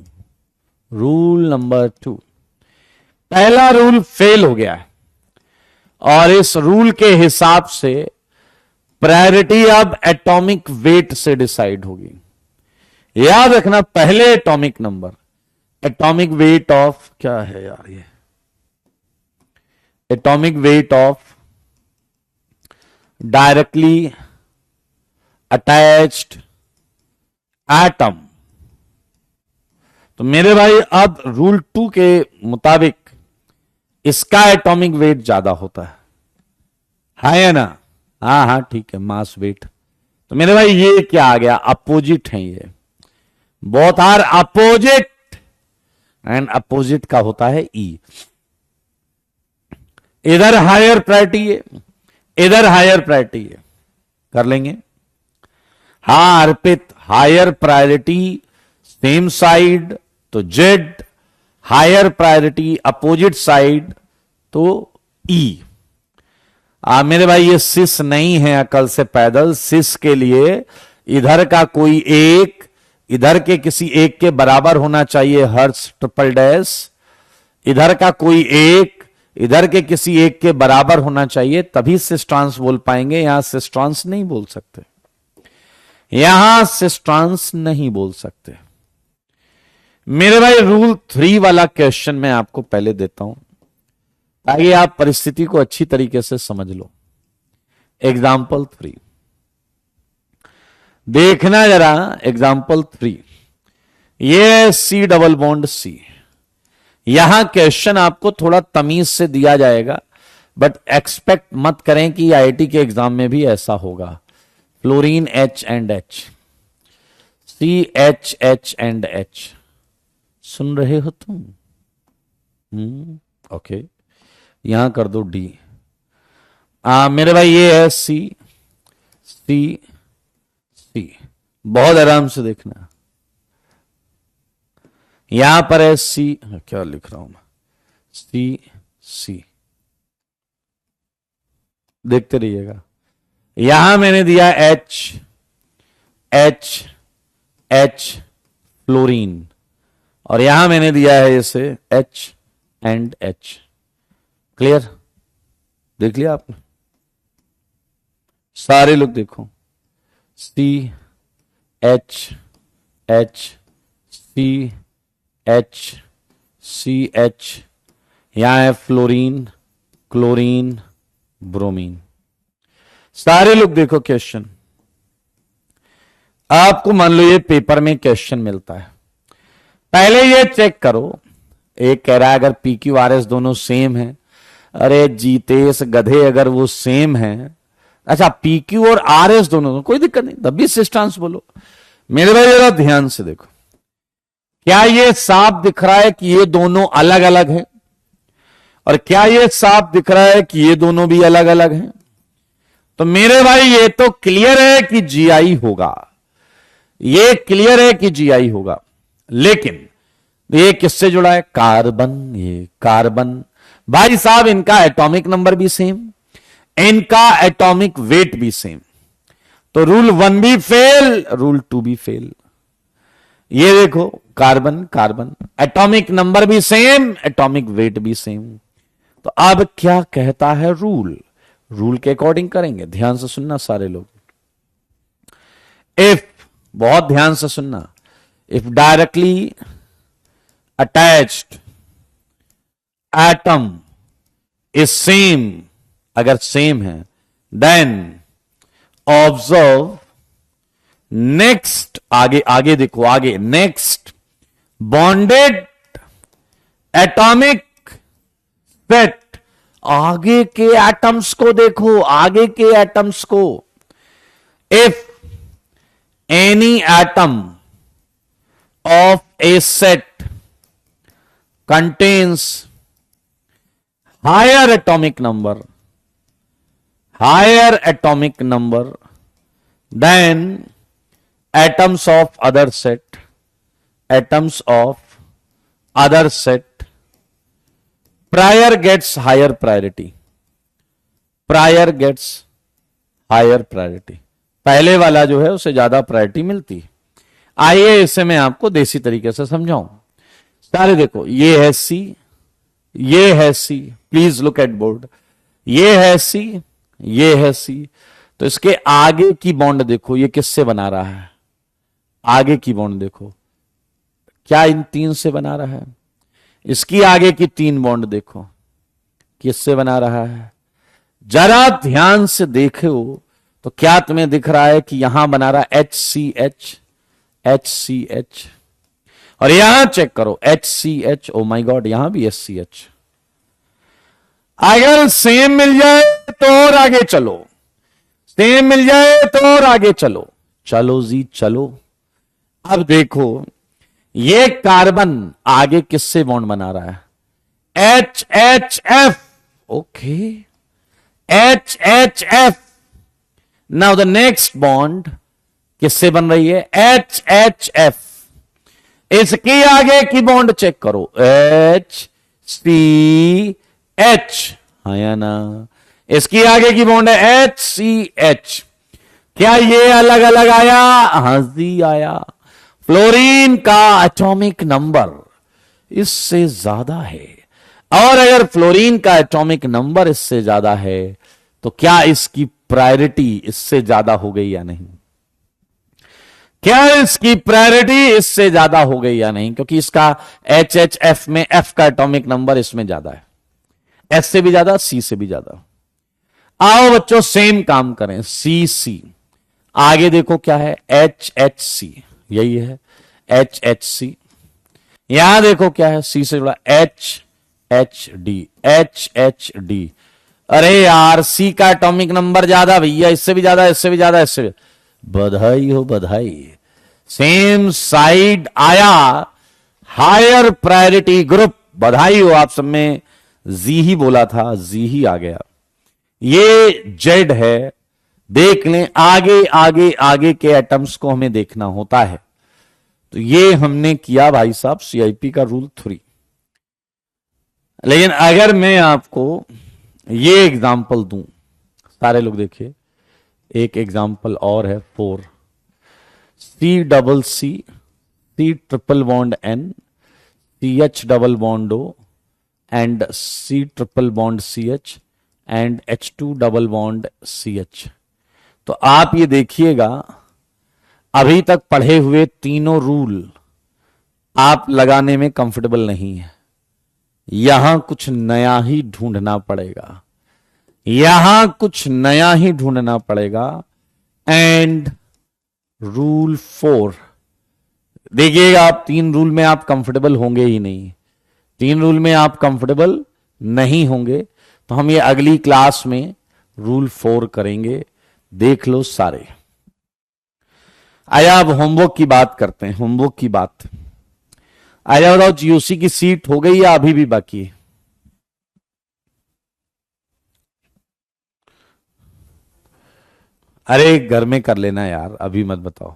Speaker 1: पहला रूल फेल हो गया है और इस रूल के हिसाब से प्रायोरिटी अब एटॉमिक वेट से डिसाइड होगी। याद रखना, पहले atomic number, atomic weight of, क्या है यार ये, atomic weight of directly attached atom. तो मेरे भाई अब रूल 2 के मुताबिक इसका एटॉमिक वेट ज्यादा होता है या ना? हाँ ठीक है, मास वेट। तो तो मेरे भाई ये क्या आ गया, अपोजिट है ये, both are opposite and opposite का होता है ई। इधर हायर प्रायोरिटी है, इधर हायर प्रायोरिटी है, कर लेंगे। हाँ Arpit, higher priority same side तो Z, higher priority opposite side तो ई। मेरे भाई ये सिस नहीं है अकल से पैदल। सिस के लिए इधर का कोई एक इधर के किसी एक के बराबर होना चाहिए, हर्ष ट्रिपल डैश। इधर का कोई एक इधर के किसी एक के बराबर होना चाहिए, तभी सिस्ट्रांस बोल पाएंगे। यहां सिस्ट्रांस नहीं बोल सकते, यहां सिस्ट्रांस नहीं बोल सकते। मेरे भाई रूल 3 वाला क्वेश्चन मैं आपको पहले देता हूं ताकि आप परिस्थिति को अच्छी तरीके से समझ लो। एग्जाम्पल 3 देखना जरा। एग्जाम्पल 3 ये सी डबल बॉन्ड सी। यहां क्वेश्चन आपको थोड़ा तमीज से दिया जाएगा, बट एक्सपेक्ट मत करें कि आईआईटी के एग्जाम में भी ऐसा होगा। Fluorine H and H, C H H and H, सुन रहे हो तुम? ओके, यहां कर दो डी। मेरे भाई ये है सी सी सी, बहुत आराम से देखना। यहां पर है सी, क्या लिख रहा हूं मैं, सी सी, देखते रहिएगा। यहां मैंने दिया एच एच एच फ्लोरीन, और यहां मैंने दिया है इसे एच एंड एच। क्लियर? देख लिया आपने? सारे लोग देखो, C H H C H C H, यहां है फ्लोरीन क्लोरीन ब्रोमीन। सारे लोग देखो क्वेश्चन। आपको मान लो ये पेपर में क्वेश्चन मिलता है, पहले ये चेक करो। एक कह रहा है अगर पी क्यू आर एस दोनों सेम है, अरे जीतेश गधे अगर वो सेम है, अच्छा पी क्यू और आर एस दोनों, कोई दिक्कत नहीं, तब भी सिस्टांस बोलो। मेरे भाई जरा ध्यान से देखो, क्या ये साफ दिख रहा है कि ये दोनों अलग अलग हैं, और क्या ये साफ दिख रहा है कि ये दोनों भी अलग अलग हैं? तो मेरे भाई ये तो क्लियर है कि जीआई होगा, ये क्लियर है कि जीआई होगा। लेकिन ये किससे जुड़ा है? कार्बन। ये कार्बन भाई साहब, इनका एटॉमिक नंबर भी सेम, इनका एटॉमिक वेट भी सेम, तो रूल 1 भी फेल, रूल 2 भी फेल। ये देखो कार्बन कार्बन, एटॉमिक नंबर भी सेम, एटॉमिक वेट भी सेम। तो अब क्या कहता है रूल? रूल के अकॉर्डिंग करेंगे। ध्यान से सुनना सारे लोग। इफ, बहुत ध्यान से सुनना, if directly attached atom is same, अगर सेम है, देन ऑब्जर्व नेक्स्ट, आगे आगे देखो, आगे नेक्स्ट बॉन्डेड एटॉमिक सेट, आगे के एटम्स को देखो, आगे के एटम्स को। If any atom of A set contains higher atomic number than atoms of other set, prior gets higher priority, पहले वाला जो है उसे ज्यादा प्रायोरिटी मिलती है। आइए इसे मैं आपको देसी तरीके से समझाऊं। सारे देखो, ये है सी, ये है सी, प्लीज लुक एट बोर्ड, ये है सी, ये है सी। तो इसके आगे की बॉन्ड देखो, ये किससे बना रहा है? आगे की बॉन्ड देखो, क्या इन 3 से बना रहा है? इसकी आगे की 3 बॉन्ड देखो, किससे बना रहा है? जरा ध्यान से देखो तो क्या तुम्हें दिख रहा है कि यहां बना रहा है HCH, HCH, और यहां चेक करो HCH, ओ माय गॉड, यहां भी SCH। अगर सेम मिल जाए तो और आगे चलो, सेम मिल जाए तो और आगे चलो। चलो जी चलो। अब देखो ये कार्बन आगे किससे बॉन्ड बना रहा है? HHF। Okay, HHF। Now the next bond किससे बन रही है? HHF। इसके आगे की बॉन्ड चेक करो, HCH, हाँ या ना? इसकी आगे की बॉन्ड है HCH। क्या ये अलग अलग आया? हाँ जी आया। फ्लोरीन का एटॉमिक नंबर इससे ज्यादा है, और अगर फ्लोरीन का एटॉमिक नंबर इससे ज्यादा है तो क्या इसकी प्रायोरिटी इससे ज्यादा हो गई या नहीं? क्या इसकी प्रायोरिटी इससे ज्यादा हो गई या नहीं? क्योंकि इसका HHF में F का एटॉमिक नंबर इसमें ज्यादा है, S से भी ज्यादा, C से भी ज्यादा। आओ बच्चों सेम काम करें, CC। आगे देखो क्या है? HHC, यही है HHC। यहां देखो क्या है? C से जुड़ा HHD, HHD। अरे यार C का एटॉमिक नंबर ज्यादा भैया, इससे भी ज्यादा, इससे भी ज्यादा, इससे भी। बधाई हो बधाई, सेम साइड आया, हायर प्रायोरिटी ग्रुप। बधाई हो आप सब में। जी ही बोला था, जी ही आ गया। ये जेड है। देख लें आगे आगे आगे के एटम्स को हमें देखना होता है। तो ये हमने किया भाई साहब CIP का रूल 3। लेकिन अगर मैं आपको ये एग्जाम्पल दूं, सारे लोग देखिए, एक एग्जाम्पल और है 4। C triple bond N, CH double bond O and C triple bond CH and H2 double bond CH। तो आप ये देखिएगा, अभी तक पढ़े हुए तीनों रूल आप लगाने में कंफर्टेबल नहीं है। यहां कुछ नया ही ढूंढना पड़ेगा, यहां कुछ नया ही ढूंढना पड़ेगा। एंड रूल 4 देखिएगा, आप 3 रूल में आप कंफर्टेबल होंगे ही नहीं। 3 रूल में आप कंफर्टेबल नहीं होंगे तो हम ये अगली क्लास में रूल 4 करेंगे। देख लो सारे। आया अब होमवर्क की बात करते हैं, होमवर्क की बात। आया बताओ, GOC की सीट हो गई या अभी भी बाकी है? अरे घर में कर लेना यार, अभी मत बताओ।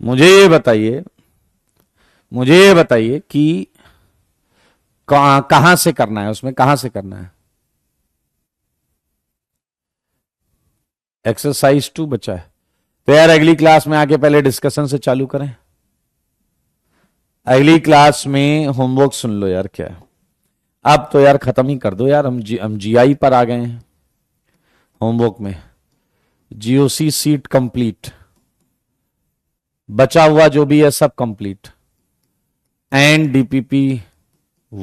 Speaker 1: मुझे ये बताइए कि कहां से करना है, उसमें कहां से करना है? एक्सरसाइज 2 बचा है तो यार अगली क्लास में आके पहले डिस्कशन से चालू करें। अगली क्लास में होमवर्क सुन लो यार। क्या अब तो यार खत्म ही कर दो यार, हम GI पर आ गए हैं। होमवर्क में GOC सीट कंप्लीट, बचा हुआ जो भी है सब complete, and DPP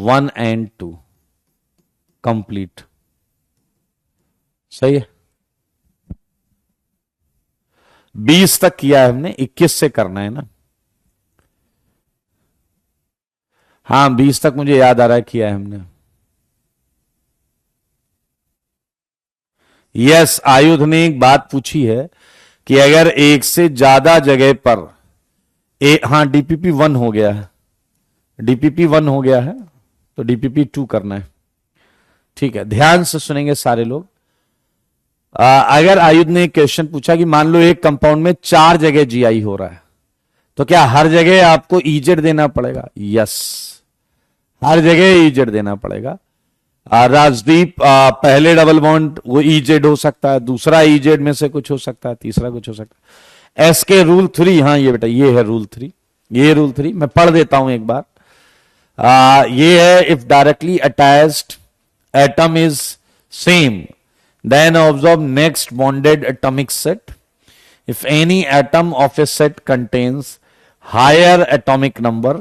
Speaker 1: 1 and 2 complete. सही है, 20 तक किया है हमने, 21 से करना है ना? हाँ 20 तक मुझे याद आ रहा है किया है हमने। यस, आयुध ने एक बात पूछी है कि अगर एक से ज्यादा जगह पर हाँ DPP 1 हो गया है, DPP 1 हो गया है तो DPP 2 करना है। ठीक है, ध्यान से सुनेंगे सारे लोग। अगर आयुध ने एक क्वेश्चन पूछा कि मान लो एक कंपाउंड में 4 जगह GI हो रहा है तो क्या हर जगह आपको EZ देना पड़ेगा? यस, हर जगह EZ देना पड़ेगा। राजदीप, पहले डबल बॉन्ड वो EZ हो सकता है, दूसरा EZ में से कुछ हो सकता है, तीसरा कुछ हो सकता है। SK रूल 3, हाँ ये बेटा ये है रूल 3, ये रूल 3 मैं पढ़ देता हूं एक बार। ये है, if directly attached atom is same then observe next bonded atomic set. If any atom of a set contains higher atomic number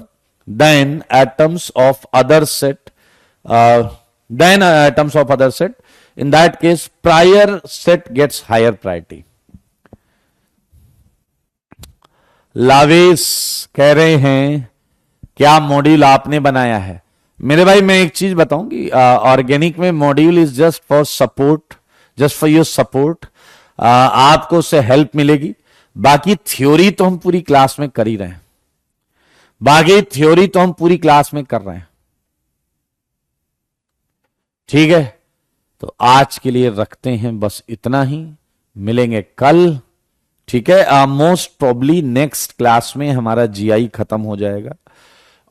Speaker 1: than atoms of other set, in that case prior set gets higher priority. लावेश कह रहे हैं क्या module आपने बनाया है? मेरे भाई मैं एक चीज बताऊंगी, ऑर्गेनिक में module is just for support, just for your support. आपको उससे हेल्प मिलेगी। बाकी थ्योरी तो हम पूरी क्लास में कर ही रहे हैं, बाकी थ्योरी तो हम पूरी क्लास में कर रहे हैं। ठीक है, तो आज के लिए रखते हैं बस इतना ही, मिलेंगे कल। ठीक है, मोस्ट प्रोबली नेक्स्ट क्लास में हमारा जीआई खत्म हो जाएगा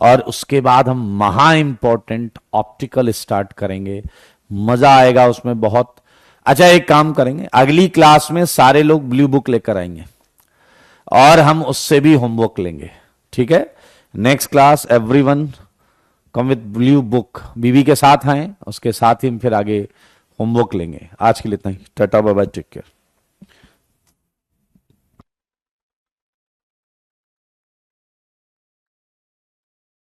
Speaker 1: और उसके बाद हम महा इंपॉर्टेंट ऑप्टिकल स्टार्ट करेंगे। मजा आएगा उसमें बहुत। अच्छा, एक काम करेंगे, अगली क्लास में सारे लोग ब्लू बुक लेकर आएंगे और हम उससे भी होमवर्क लेंगे। ठीक है, next class everyone come with blue book, बीबी के साथ आए, उसके साथ ही हम फिर आगे होमवर्क लेंगे। आज के लिए इतना ही, ta ta bye bye, take care.